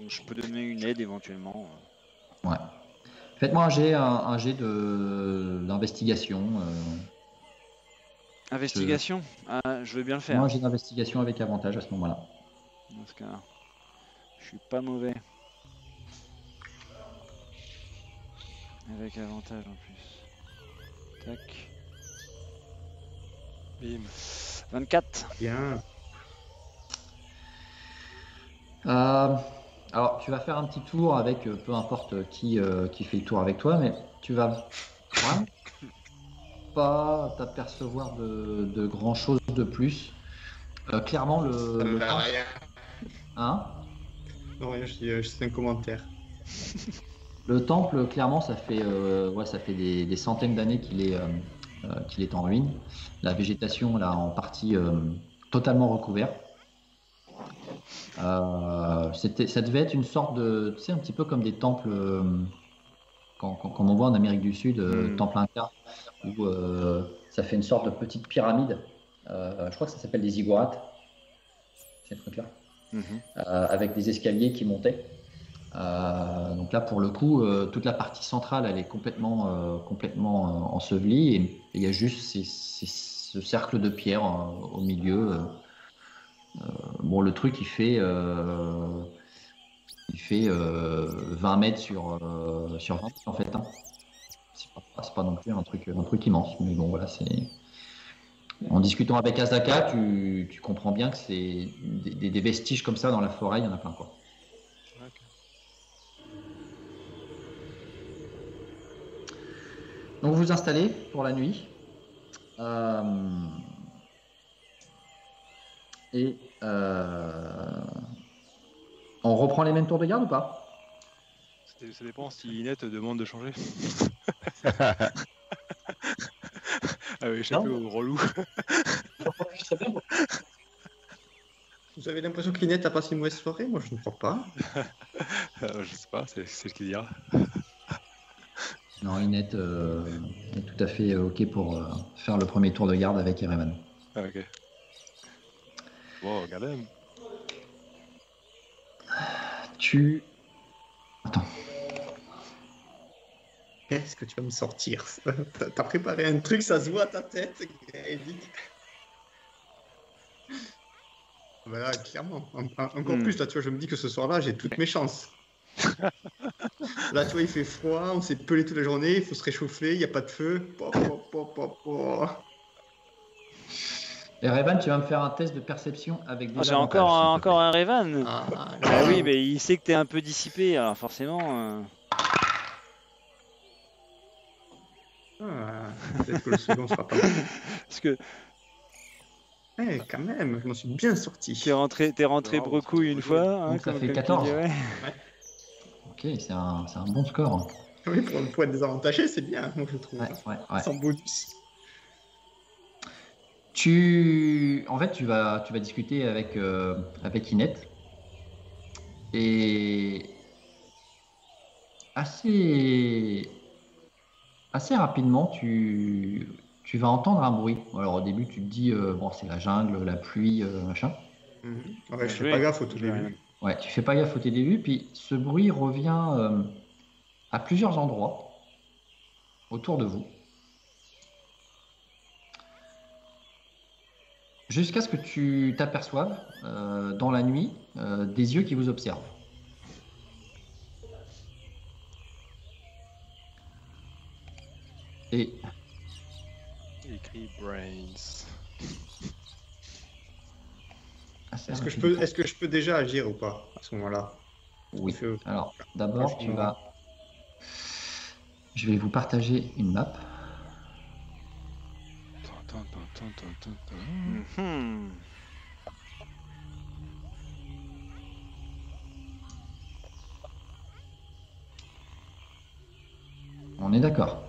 je peux donner une aide éventuellement. Ouais. Faites-moi un jet d'investigation. Investigation. Je veux bien le faire. Moi, un jet d'investigation avec avantage à ce moment-là. Dans ce cas, je suis pas mauvais. Avec avantage en plus. Tac. Bim. 24. Bien. Alors, tu vas faire un petit tour avec peu importe qui fait le tour avec toi, mais tu vas vraiment pas t'apercevoir de grand chose de plus. Clairement, le temps. Rien. Hein? Non, rien, je sais un commentaire. Le temple, clairement, ça fait des centaines d'années qu'il est en ruine. La végétation, là, en partie totalement recouverte. Ça devait être une sorte de, tu sais, un petit peu comme des temples, comme on voit en Amérique du Sud, temple Inca, où ça fait une sorte de petite pyramide. Je crois que ça s'appelle des ziggourats, ces trucs-là, avec des escaliers qui montaient. Donc là, pour le coup, toute la partie centrale, elle est complètement ensevelie, et il y a juste ce cercle de pierre au milieu. Bon, le truc, il fait 20 mètres sur 20 en fait. Hein. C'est pas non plus un truc immense, mais bon, voilà, c'est. En discutant avec Azaka, tu comprends bien que c'est des vestiges comme ça dans la forêt, il y en a plein, quoi. Donc vous vous installez pour la nuit. On reprend les mêmes tours de garde ou pas? Ça dépend si Inette demande de changer. Ah oui, échappé au relou. Vous avez l'impression qu'Inette a passé une mauvaise soirée? Moi, je ne crois pas. Je sais pas, c'est ce qu'il dira. Non, Inette est tout à fait OK pour faire le premier tour de garde avec Erevan. Ah, ok. Bon, regardez. Attends. Qu'est-ce que tu vas me sortir? T'as préparé un truc, ça se voit à ta tête, Eric. Voilà, clairement. Encore plus, là, tu vois, je me dis que ce soir-là, j'ai toutes mes chances. Là, tu vois, il fait froid, on s'est pelé toute la journée, il faut se réchauffer, il n'y a pas de feu. Erevan, tu vas me faire un test de perception avec des J'ai avantages, encore un Revan. Ah oui, mais il sait que t'es un peu dissipé, alors forcément. Peut-être que le second sera pas mal. Parce que Eh, quand même, je m'en suis bien sorti. t'es rentré Non, brecouille une fois. Hein, Donc ça fait tu 14. dirais. Ok, c'est un bon score. Oui, pour être désavantagé, c'est bien, moi, je trouve. Ouais. Sans bonus. En fait, tu vas discuter avec Inette. Et assez rapidement, tu vas entendre un bruit. Alors au début, tu te dis, bon, c'est la jungle, la pluie, machin. Ouais, je fais pas gaffe au tout J'ai rien. début. Ouais, tu fais pas gaffe au début, puis ce bruit revient à plusieurs endroits autour de vous. Jusqu'à ce que tu t'aperçoives dans la nuit des yeux qui vous observent. Et Écrit Brains. assez Est-ce rapidement- que je peux déjà agir ou pas à ce moment-là? Oui. Feu. Alors, d'abord, Franchement. je vais vous partager une map. Mhm. On est d'accord.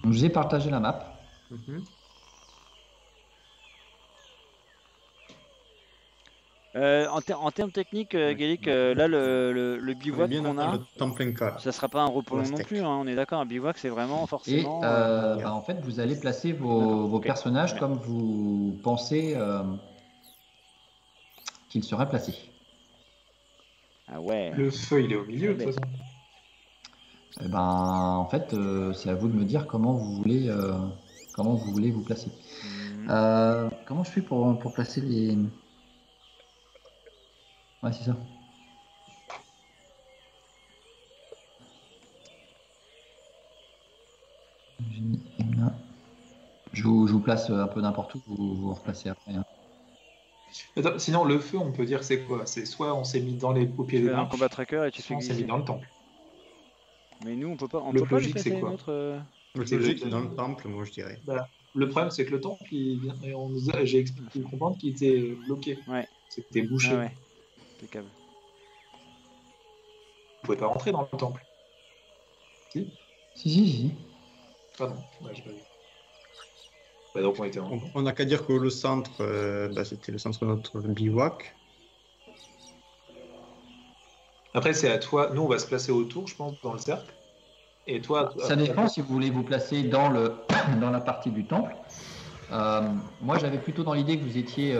Donc, je vous ai partagé la map. Mhm. En termes techniques, Gaelic, là, le On est bivouac bien qu'on dans a, le temps plein cas. ça sera pas un repos La long non steak. plus. Hein, on est d'accord, un bivouac, c'est vraiment Et forcément. en fait, vous allez placer vos Ok. personnages Ouais. comme vous pensez qu'ils seraient placés. Ah ouais. Le feu, il est au milieu, de toute façon. Eh ben, en fait, c'est à vous de me dire comment vous voulez vous placer. Mhm. Comment je fais pour placer les... Ouais, c'est ça. J'ai mis Emna. Je vous place un peu n'importe où, vous replacez après. Hein. Attends, sinon, le feu, on peut dire c'est quoi? C'est soit on s'est mis au pied Tu des fais un marches, combat tracker et tu fais soit on s'est mis glisser. dans le temple. Mais nous, on peut L'autre pas les logique, c'est placer quoi? notre. Le C'est logique, le- c'est dans le temple, moi, je dirais. Bah, le problème, c'est que le temple, j'ai expliqué comprendre qu'il était bloqué. Ouais. C'était bouché. Ah ouais. Impeccable. Vous pouvez pas rentrer dans le temple. Si? Si. Pardon, ouais, j'ai pas vu. Bah, donc on était On n'a qu'à dire que le centre, c'était le centre de notre bivouac. Après, c'est à toi. Nous, on va se placer autour, je pense, dans le cercle. Et toi, Ça dépend si vous voulez vous placer dans la partie du temple. Moi, j'avais plutôt dans l'idée que vous étiez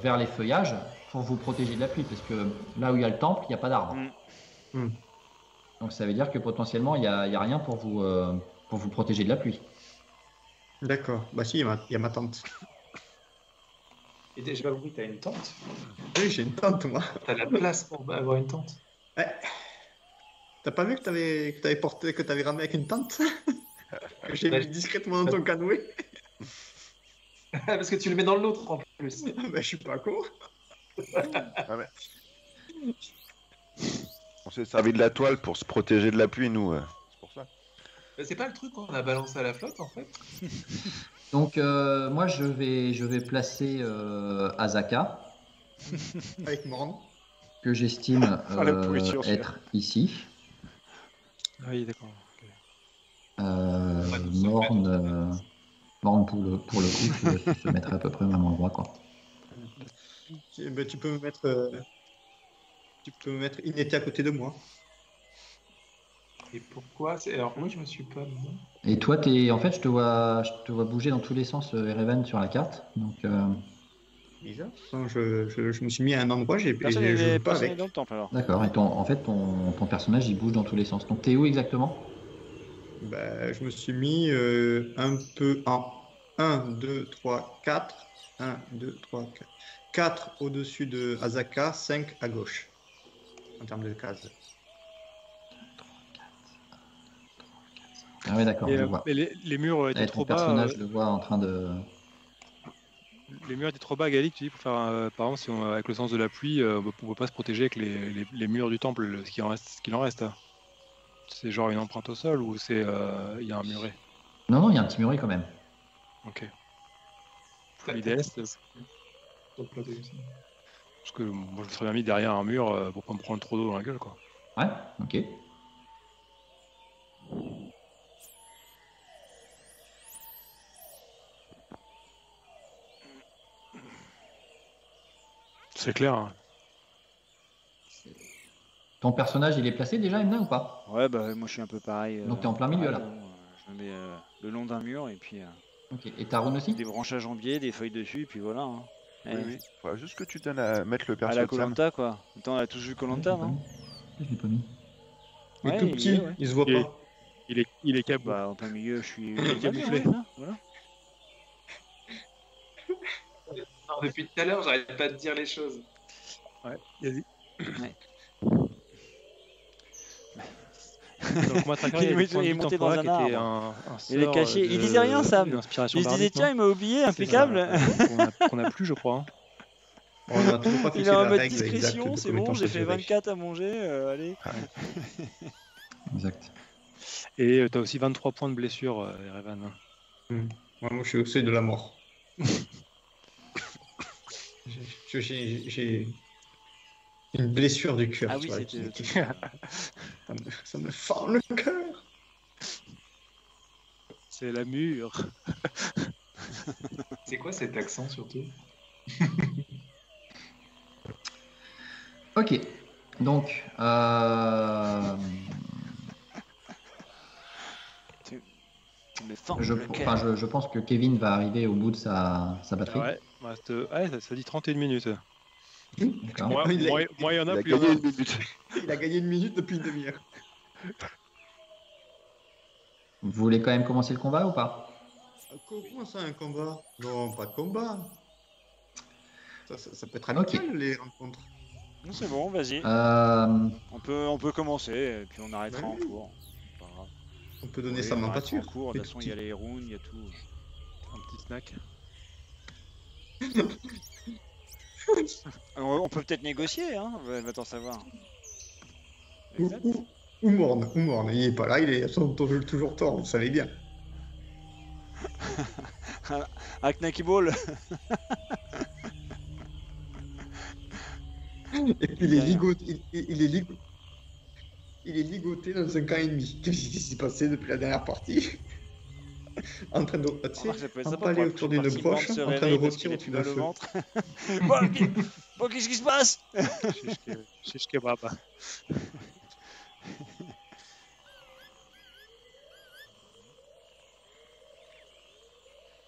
vers les feuillages pour vous protéger de la pluie, parce que là où il y a le temple, il n'y a pas d'arbre. Mm. Donc ça veut dire que potentiellement, il n'y a rien pour vous protéger de la pluie. D'accord. Bah si, il y a ma tante. Et j'ai pas compris, t'as une tente? Oui, j'ai une tante, moi. T'as la place pour avoir une tente? Ouais. T'as pas vu que t'avais ramené avec une tente? Que j'ai mis discrètement dans ton canoë? Parce que tu le mets dans l'autre en plus. Bah, je suis pas con. Ah, mais... On s'est servi de la toile pour se protéger de la pluie, nous. C'est pour ça. Bah, c'est pas le truc qu'on a balancé à la flotte en fait? Donc moi, je vais placer Azaka, Avec Morne. que j'estime la pourriture, celui-là. être ici. Ah oui, d'accord. Morne pour le coup, se mettrait à peu près au même endroit, quoi. Bah, tu peux me mettre Inété à côté de moi. Et pourquoi? Alors moi je me suis pas mis. Et toi, en fait, je te vois bouger dans tous les sens, Erevan, sur la carte. Donc, Bizarre. Non, je me suis mis à un endroit, je Personne joue n'est pas avec. dans le temple alors. d'accord. Et en fait, ton personnage, il bouge dans tous les sens. Donc, t'es où exactement? Bah, je me suis mis un peu en 1, 2, 3, 4. 1, 2, 3, 4. 4 au-dessus de Azaka, 5 à gauche. En termes de cases. Ah ouais, d'accord, Et, je vois. mais les murs étaient Et trop ton bas. personnage, je le vois en train de... Les murs étaient trop bas, Gaelic, tu dis, pour faire par exemple, si avec le sens de la pluie, on ne peut pas se protéger avec les murs du temple, ce qu'il en reste. Hein. C'est genre une empreinte au sol ou c'est il y a un muret? Non, non, il y a un petit muret quand même. Ok. L'idée, c'est Sur le plateau comme ça. parce que moi je me serais bien mis derrière un mur pour pas me prendre trop d'eau dans la gueule quoi. Ouais, ok. C'est clair. Hein. Ton personnage, il est placé déjà, Emna, ou pas? Ouais, bah moi je suis un peu pareil. Donc t'es en plein milieu, pareil, là. hein. Je me mets le long d'un mur et puis Ok. Et Tarun aussi? des branchages en biais, des feuilles dessus, et puis voilà. Hein. Oui, Eh, oui. Faudra juste que tu donnes à mettre le à perso la de Sam. Koh-Lanta quoi. Attends, on a tous vu Ouais, Koh-Lanta, non? je l'ai pas mis. Il est Ouais, tout il y petit, est, ouais. il se voit Il est- pas. Il est cabot. Bah en plein milieu, je suis Il est camouflé. ouais, là, voilà. Non, depuis tout à l'heure, j'arrête pas de dire les choses. Ouais. Vas-y. Ouais. Donc moi Tracker, Il il y a est des points de monté doute en dans toi un qui était arbre. un Il est sort caché. Il disait rien, Sam. d'inspiration Il se disait bardique, tiens, non? il m'a oublié, C'est impeccable. ça, qu'on a plus je crois. Hein. On n'a toujours pas Il fixé est en la mode règle exacte discrétion, de c'est combien de bon, temps j'ai ça fait durait. 24 à manger, allez. Exact. Et tu as aussi 23 points de blessure, Erevan. Moi, je suis au seuil de la mort. J'ai une blessure du cœur. Ah tu oui, vois, c'était le qui- truc. ça me fend le cœur. C'est la mûre. C'est quoi cet accent surtout? Ok. Donc, Tu me fends je, le cœur. enfin, je pense que Kevin va arriver au bout de sa batterie. Ouais, ça dit 31 minutes. D'accord. Moi, Il a- moi, il y en Il a a plus. Il y en gagné a. une minute. Il a gagné une minute depuis une demi-heure. Vous voulez quand même commencer le combat ou pas? Comment ça, un combat? Non, pas de combat. Ça peut être Ok. amical, les rencontres. Non, c'est bon, vas-y. On peut commencer, et puis on arrêtera en Oui. cours. Pas grave. On peut donner Oui, sa on main arrêtera pâture. en cours. De Les toute façon, il y a petits. les runes, il y a tout. Un petit snack. On peut peut-être négocier, hein, va t'en savoir. Exact. Ou Morne. Il est pas là, il est toujours tort, vous savez bien. Un Knacky Ball. Et puis il est ligoté, il est ligoté dans un camp ennemi. Qu'est-ce qui s'est passé depuis la dernière partie? En train de, tu Remarque, sais, ça peut être sympa empaler pour un autour d'une participant broche, de se en train de réveiller parce qu'il rôtir a au-dessus plus d'un mal au feu. ventre. Bon, qu'est-ce qui se passe? Shish kebab.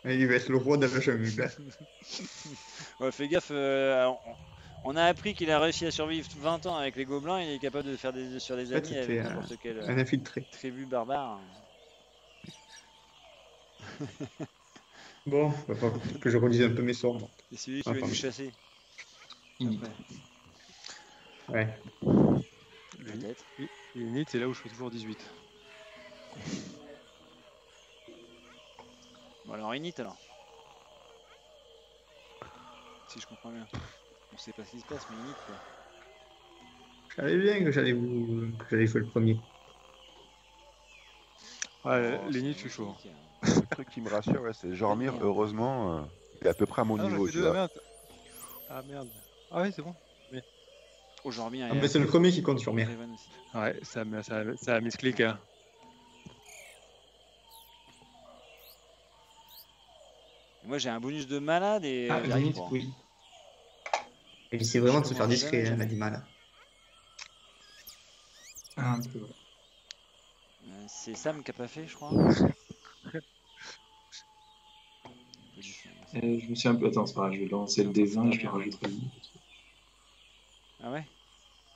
Et il va être le roi de la jungle. Ouais, fais gaffe, on a appris qu'il a réussi à survivre 20 ans avec les gobelins, il est capable de faire sur des En fait, amis c'était avec n'importe quelle un infiltré. tribu barbare. Bon, il va falloir que je relise un peu mes sorts. C'est celui qui va nous chasser. Init. Ouais. Peut-être. Init, c'est là où je fais toujours 18. Bon, alors init alors. Si je comprends bien. On sait pas ce qui se passe, mais init quoi. Je savais bien que j'allais faire le premier. Ouais, Oh, l'Init, c'est je suis chaud. magnifique, hein. Le truc qui me rassure, ouais, c'est Jormir, heureusement, il est à peu près à mon Ah, niveau. j'ai fait Tu deux, ah vois. merde. Ah merde. Ah oui, c'est bon. Aujourd'hui, Ah, mais c'est le premier qui compte sur moi. aussi. Ouais, ça a misclick. Hein. Moi j'ai un bonus de malade et Ah, j'y arrive limite, pas. oui. Et il essaie vraiment de se faire commence discret, jamais, hein, l'animal. Un peu, ouais. C'est Sam qui a pas fait, je crois. Je me suis un peu. Attends, c'est pas grave, je vais lancer le D20 et je le rajouterai. Ah ouais?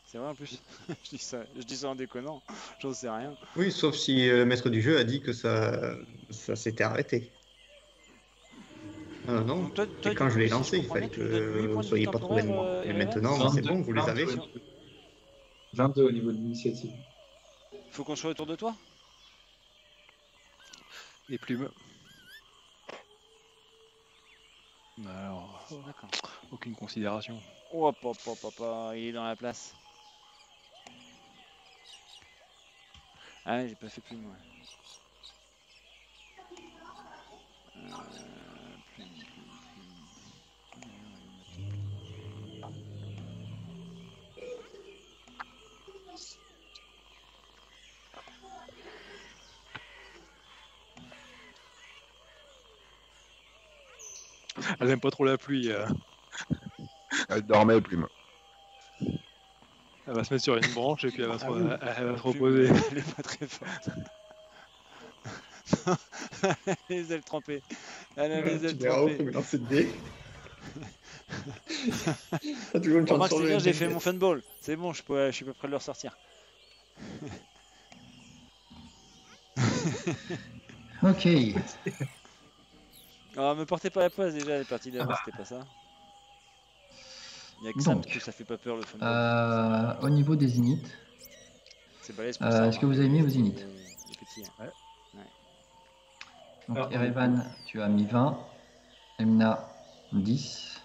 C'est vrai en plus. je dis ça en déconnant. J'en sais rien. Oui, sauf si le maître du jeu a dit que ça s'était arrêté. Non, non. Donc toi, Et quand je l'ai si lancé, il comprends fallait bien, tu me donnes que 8 vous points ne de soyez vie pas trop loin de moi. temporaire, Et Erevan. maintenant, bah, c'est bon, vous les avez. 22 au niveau de l'initiative. Faut qu'on soit autour de toi? Les plumes. Alors, D'accord. aucune considération. Oh, il est dans la place. Ah ouais, j'ai pas fait plume, ouais. Plume. Elle aime pas trop la pluie. Elle dormait, Plume. Elle va se mettre sur une branche et puis elle va se, Ah oui. elle va se Plume, reposer. elle est pas très forte. Les ailes trempées. Elle a les Tu ailes verras trempées. où me lancer de dés. T'as toujours une chance Remarque, sur c'est le bien, j'ai dé. fait mon funball. C'est bon, je suis pas prêt de le ressortir. Ok. Ah, me portez pas la poisse déjà, les parties d'avant, c'était pas ça. Il y a que ça, Donc, parce que ça fait pas peur le funball. au niveau des inits, C'est balèze pour ça. est-ce que vous avez mis vos inits? Les petits. Hein. Donc, Alors, Erevan, tu as mis 20. Emna, 10.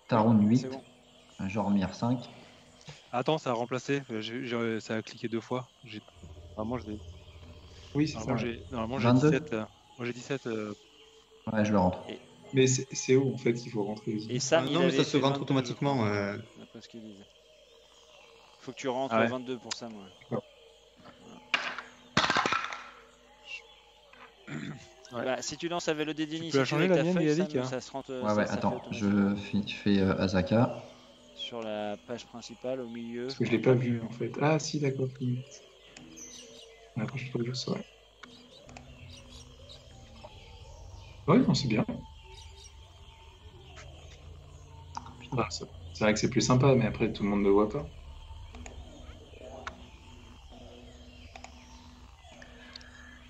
Tarun, 8. C'est bon. Jormir, 5. Attends, ça a remplacé. Ça a cliqué 2 fois. Normalement, Oui, c'est ça. Normalement, j'ai 22. 17. Moi, j'ai 17. Ouais, je le rentre. Mais c'est où en fait qu'il faut rentrer les Et Sam, il Non, mais avait ça se fait rentre 22, automatiquement. je crois, d'après ce qu'il disait. Faut que tu rentres Ah ouais. 22 pour Sam. Ouais. Ouais. Bah, si tu lances avec le dé peux la d'initiative changer, avec la ta mienne, feuille, Yannick, Sam, hein. ça se rentre. Ouais, ça ouais, fait attends, automatiquement. je fais Azaka. Sur la page principale, au milieu. Parce que je l'ai pas vu en fait. Ah si, d'accord. La prochaine fois que je saurai. Ouais, non, c'est bien. Ah, c'est vrai que c'est plus sympa, mais après tout le monde ne voit pas.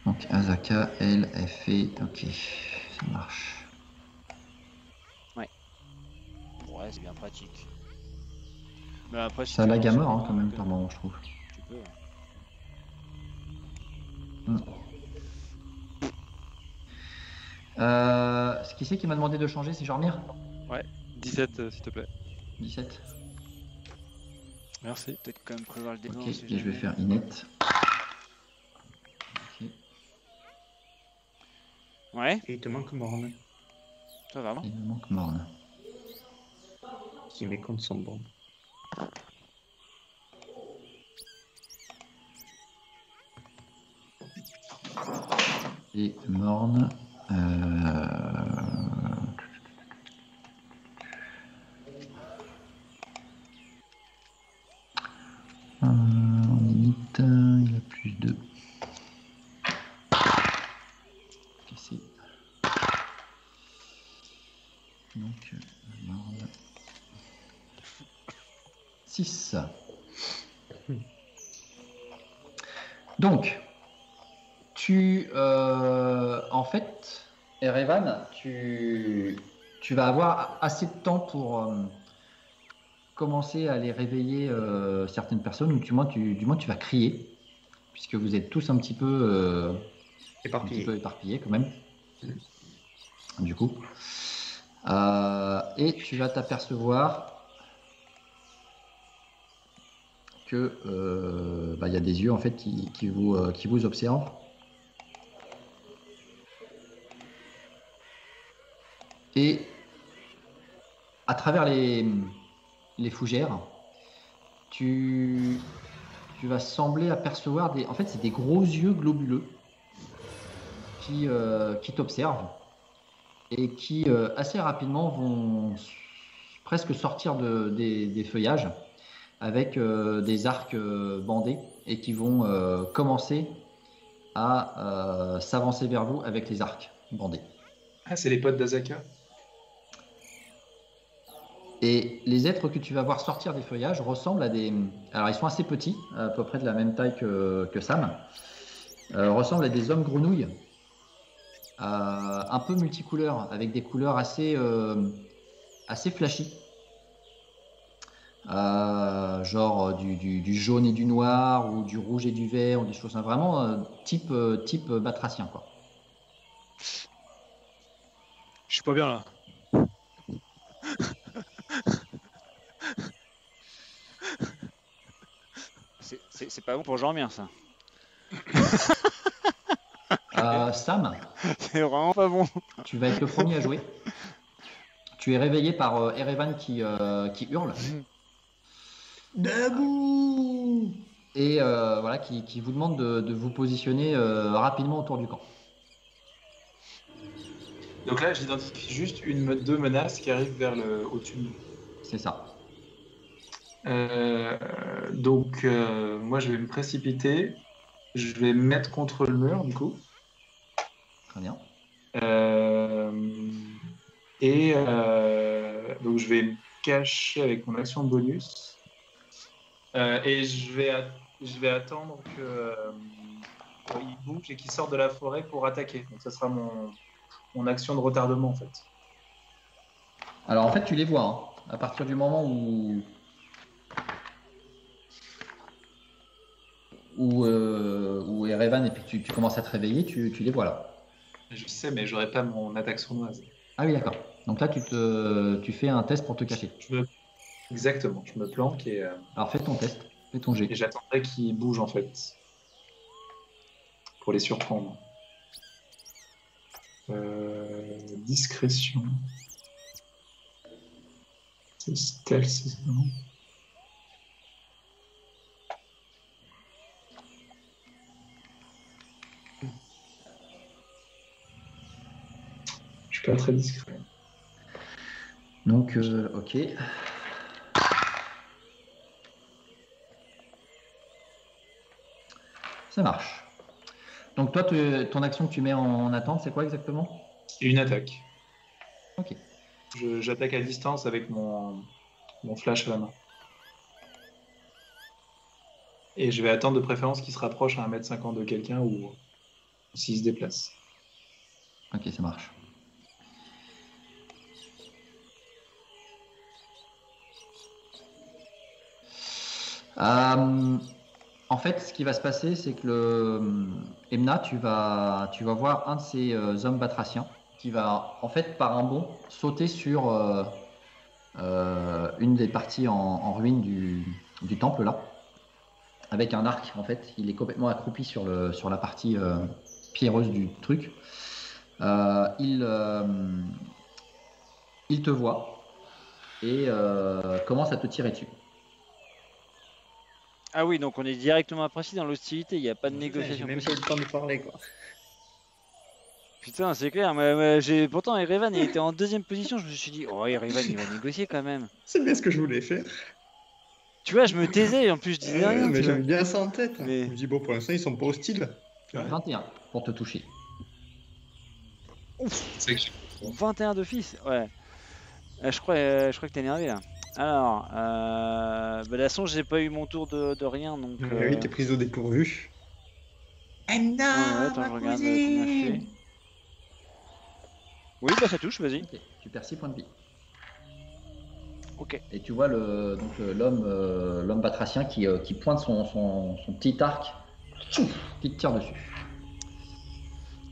Donc, Azaka, elle fait. Ok, ça marche. Ouais, c'est bien pratique. Mais après, si Ça tu lag à lances mort hein, pendant quand même que- par moment, je trouve. Tu peux. Ce qui c'est qui m'a demandé de changer, c'est Jormir 17, s'il te plaît. 17. Merci. Peut-être quand même prévoir le dé. Ok, et je vais faire Inet. Ok, Ouais, Et il te manque Morne. ça va. il me manque Morne. Si mes comptes sont bons. Et Morne. En limite, il a plus de. Cassé. Donc, Morne. 6. Donc, en fait, Erevan, tu vas avoir assez de temps pour commencer à aller réveiller certaines personnes, ou du moins tu vas crier, puisque vous êtes tous un petit peu éparpillés quand même. Du coup. Et tu vas t'apercevoir que y a des yeux en fait qui vous observent. Et à travers les fougères, tu vas sembler apercevoir en fait c'est des gros yeux globuleux qui t'observent et qui assez rapidement vont presque sortir des feuillages avec des arcs bandés et qui vont commencer à s'avancer vers vous avec les arcs bandés. Ah, c'est les potes d'Azaka. Et les êtres que tu vas voir sortir des feuillages ressemblent à des... Alors ils sont assez petits, à peu près de la même taille que Sam. Ressemblent à des hommes grenouilles, un peu multicouleurs, avec des couleurs assez flashy. Genre du jaune et du noir, ou du rouge et du vert, ou des choses vraiment type batracien, quoi. Je suis pas bien là. C'est C'est pas bon pour Jean-Mien, ça. Sam, C'est vraiment pas bon. tu vas être le premier à jouer. Tu es réveillé par Erevan qui hurle Debout. et voilà, qui vous demande de vous positionner rapidement autour du camp. Donc là, j'identifie juste deux menaces qui arrivent vers au-dessus de nous. C'est ça. Donc, moi, je vais me précipiter. Je vais me mettre contre le mur, du coup. Très bien. Donc, je vais me cacher avec mon action bonus. Et je vais attendre qu'il bouge et qu'il sorte de la forêt pour attaquer. Donc, ça sera mon action de retardement, en fait. Alors en fait, tu les vois. Hein. À partir du moment où Erevan et puis tu commences à te réveiller, tu les vois là. Je sais, mais j'aurai pas mon attaque sournoise. Ah oui, d'accord. Donc là, tu fais un test pour te cacher. Exactement, je me planque et Alors fais ton test, fais ton jet. j'attendrai qu'ils bougent, en fait, pour les surprendre. Discrétion. C'est stealth, c'est ça, non? Je suis pas très discret. Donc, ok. Ça marche. Donc toi, ton action que tu mets en attente, c'est quoi exactement? Et une attaque. Ok. J'attaque à distance avec mon flash à la main. Et je vais attendre de préférence qu'il se rapproche à 1m50 de quelqu'un ou s'il se déplace. Ok, ça marche. En fait, ce qui va se passer, c'est que Emna, tu vas voir un de ces hommes batraciens qui va, en fait, par un bond, sauter sur une des parties en ruine du temple, là, avec un arc, en fait. Il est complètement accroupi sur la partie pierreuse du truc. Il te voit et commence à te tirer dessus. Ah oui, donc on est directement apprécié dans l'hostilité, il n'y a pas de J'ai négociation même pas eu possible. le temps de parler, quoi. Putain, c'est clair, pourtant Erevan il était en deuxième position, je me suis dit, oh Erevan il va négocier quand même. C'est bien ce que je voulais faire. Tu vois, je me taisais, en plus je disais rien. Mais tu vois. j'avais bien ça en tête. Mais- Je me dis, bon, pour l'instant, ils sont pas hostiles. 21 pour te toucher. C'est que 21 d'office, ouais. Je crois que t'es énervé là. Alors, de toute façon, j'ai pas eu mon tour de rien, donc... Oui, t'es prise au dépourvu. ouais, attends, je regarde combien je fais. Oui, bah ça touche, vas-y. Ok, tu perds 6 points de vie. Ok. Et tu vois l'homme batracien qui pointe son petit arc, tchouf, qui te tire dessus.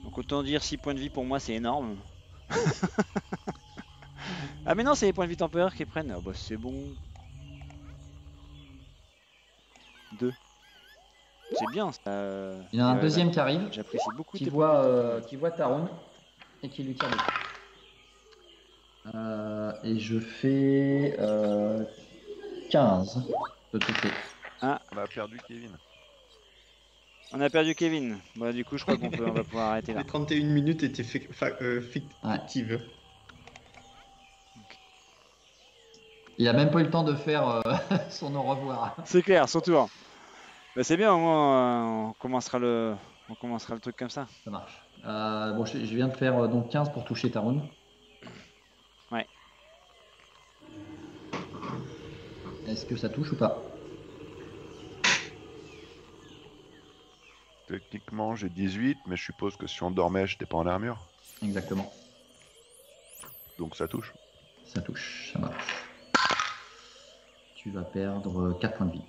Donc autant dire 6 points de vie pour moi, c'est énorme. Ah mais non, c'est les points de vie temporaires qui prennent. Ah bah c'est bon. 2. C'est bien ça. Il y en a un Ouais, deuxième ouais. qui arrive, J'apprécie beaucoup qui tes voit Tarun et qui lui tire dessus. Et je fais 15 de toucher. On a perdu Kevin. On a perdu Kevin. Bah du coup, je crois on va pouvoir arrêter là. Les 31 minutes étaient fictives. Il a même pas eu le temps de faire son au revoir. C'est clair, son tour. Bah c'est bien, au moins on commencera le truc comme ça. Ça marche. Bon, je viens de faire donc 15 pour toucher Tarun. Ouais. Est-ce que ça touche ou pas? Techniquement, j'ai 18, mais je suppose que si on dormait, j'étais pas en armure. Exactement. Donc ça touche. Ça touche, ça marche. Tu vas perdre 4 points de vie.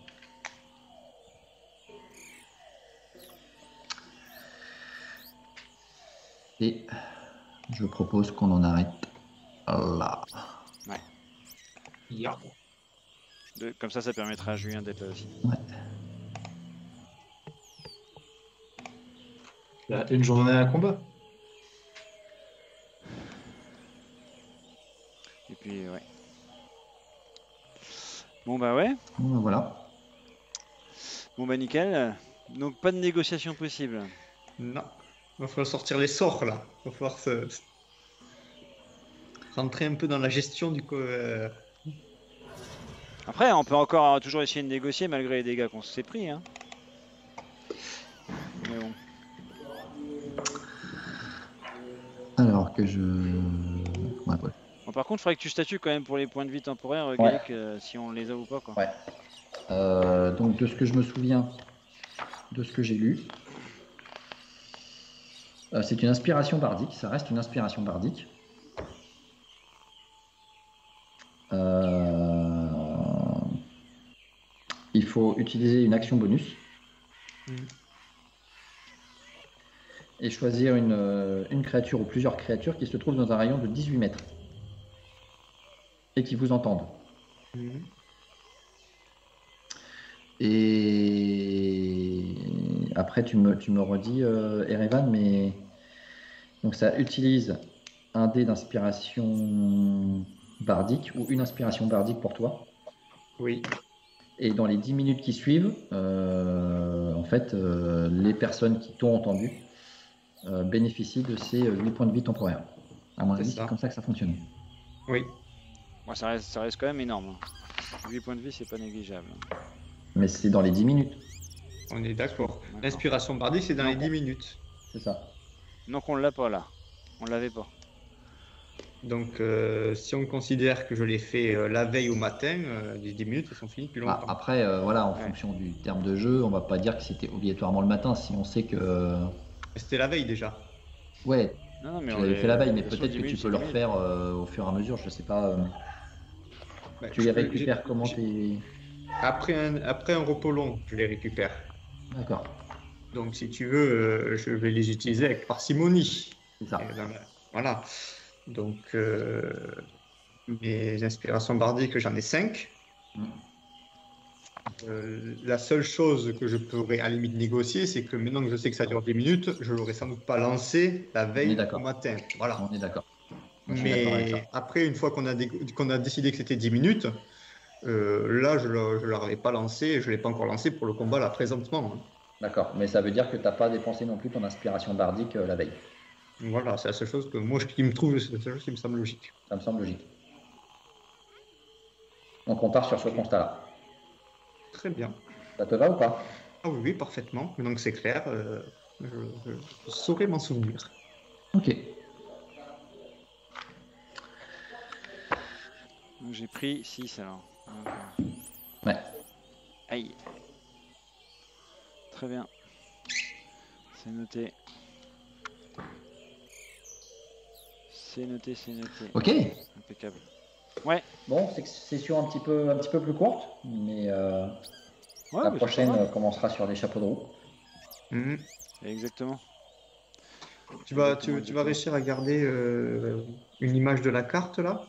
Et je propose qu'on en arrête là. Yeah. Comme ça permettra à Julien d'être là aussi. Ouais. Une journée à combat. Et puis, ouais. Bon, bah ouais. Voilà. Bon, bah nickel. Donc, pas de négociation possible. Non. Il va falloir sortir les sorts là. Il va falloir rentrer un peu dans la gestion du Après, on peut encore toujours essayer de négocier malgré les dégâts qu'on s'est pris. Hein. Mais bon. Alors que je. Ouais, ouais. Bon, par contre, il faudrait que tu statues quand même pour les points de vie temporaires, Gaëc, si on les a ou pas. Quoi. Ouais. Donc, de ce que je me souviens, de ce que j'ai lu, c'est une inspiration bardique. Ça reste une inspiration bardique. Il faut utiliser une action bonus et choisir une créature ou plusieurs créatures qui se trouvent dans un rayon de 18 mètres et qui vous entendent. Et après, tu me redis, Erevan, mais donc ça utilise un dé d'inspiration bardique ou une inspiration bardique pour toi. Oui. Et dans les 10 minutes qui suivent, en fait, les personnes qui t'ont entendu bénéficient de ces 8 points de vie temporaires. À mon avis, c'est comme ça que ça fonctionne. Oui. Bon, ça reste quand même énorme. 8 points de vie, c'est pas négligeable. Mais c'est dans les 10 minutes. On est d'accord. L'inspiration bardique, c'est dans les 10 minutes. C'est ça. Donc on l'a pas là. On l'avait pas. Donc, si on considère que je l'ai fait la veille au matin, les 10 minutes, elles sont finies depuis longtemps. Après, voilà, en fonction du terme de jeu, on va pas dire que c'était obligatoirement le matin si on sait que. C'était la veille déjà. Ouais. Non, mais tu l'avais fait la veille, mais peut-être que tu peux le refaire au fur et à mesure, je sais pas. Tu les récupères comment t'es. Après un repos long, je les récupère. D'accord. Donc, si tu veux, je vais les utiliser avec parcimonie. C'est ça. Voilà. Donc, mes inspirations bardiques, j'en ai 5. La seule chose que je pourrais à la limite négocier, c'est que maintenant que je sais que ça dure 10 minutes, je l'aurais sans doute pas lancé la veille au matin. Voilà. On est d'accord. Mais après, une fois qu'on a décidé que c'était 10 minutes, là, je ne l'aurais pas lancé, je ne l'ai pas encore lancé pour le combat là présentement. D'accord, mais ça veut dire que tu n'as pas dépensé non plus ton inspiration bardique la veille. Voilà, c'est la seule chose que moi qui me trouve, c'est la seule chose qui me semble logique. Ça me semble logique. Donc on part sur ce constat-là. Très bien. Ça te va ou pas? Ah oui, oui, parfaitement. Maintenant que c'est clair, je saurais m'en souvenir. Ok. Donc j'ai pris 6 alors. Ouais. Aïe. Très bien. C'est noté. C'est noté, c'est noté. Ok. Impeccable. Ouais. Bon, session un petit peu plus courte, mais ouais, la prochaine commencera sur les chapeaux de roue. Exactement. Tu vas réussir à garder une image de la carte là?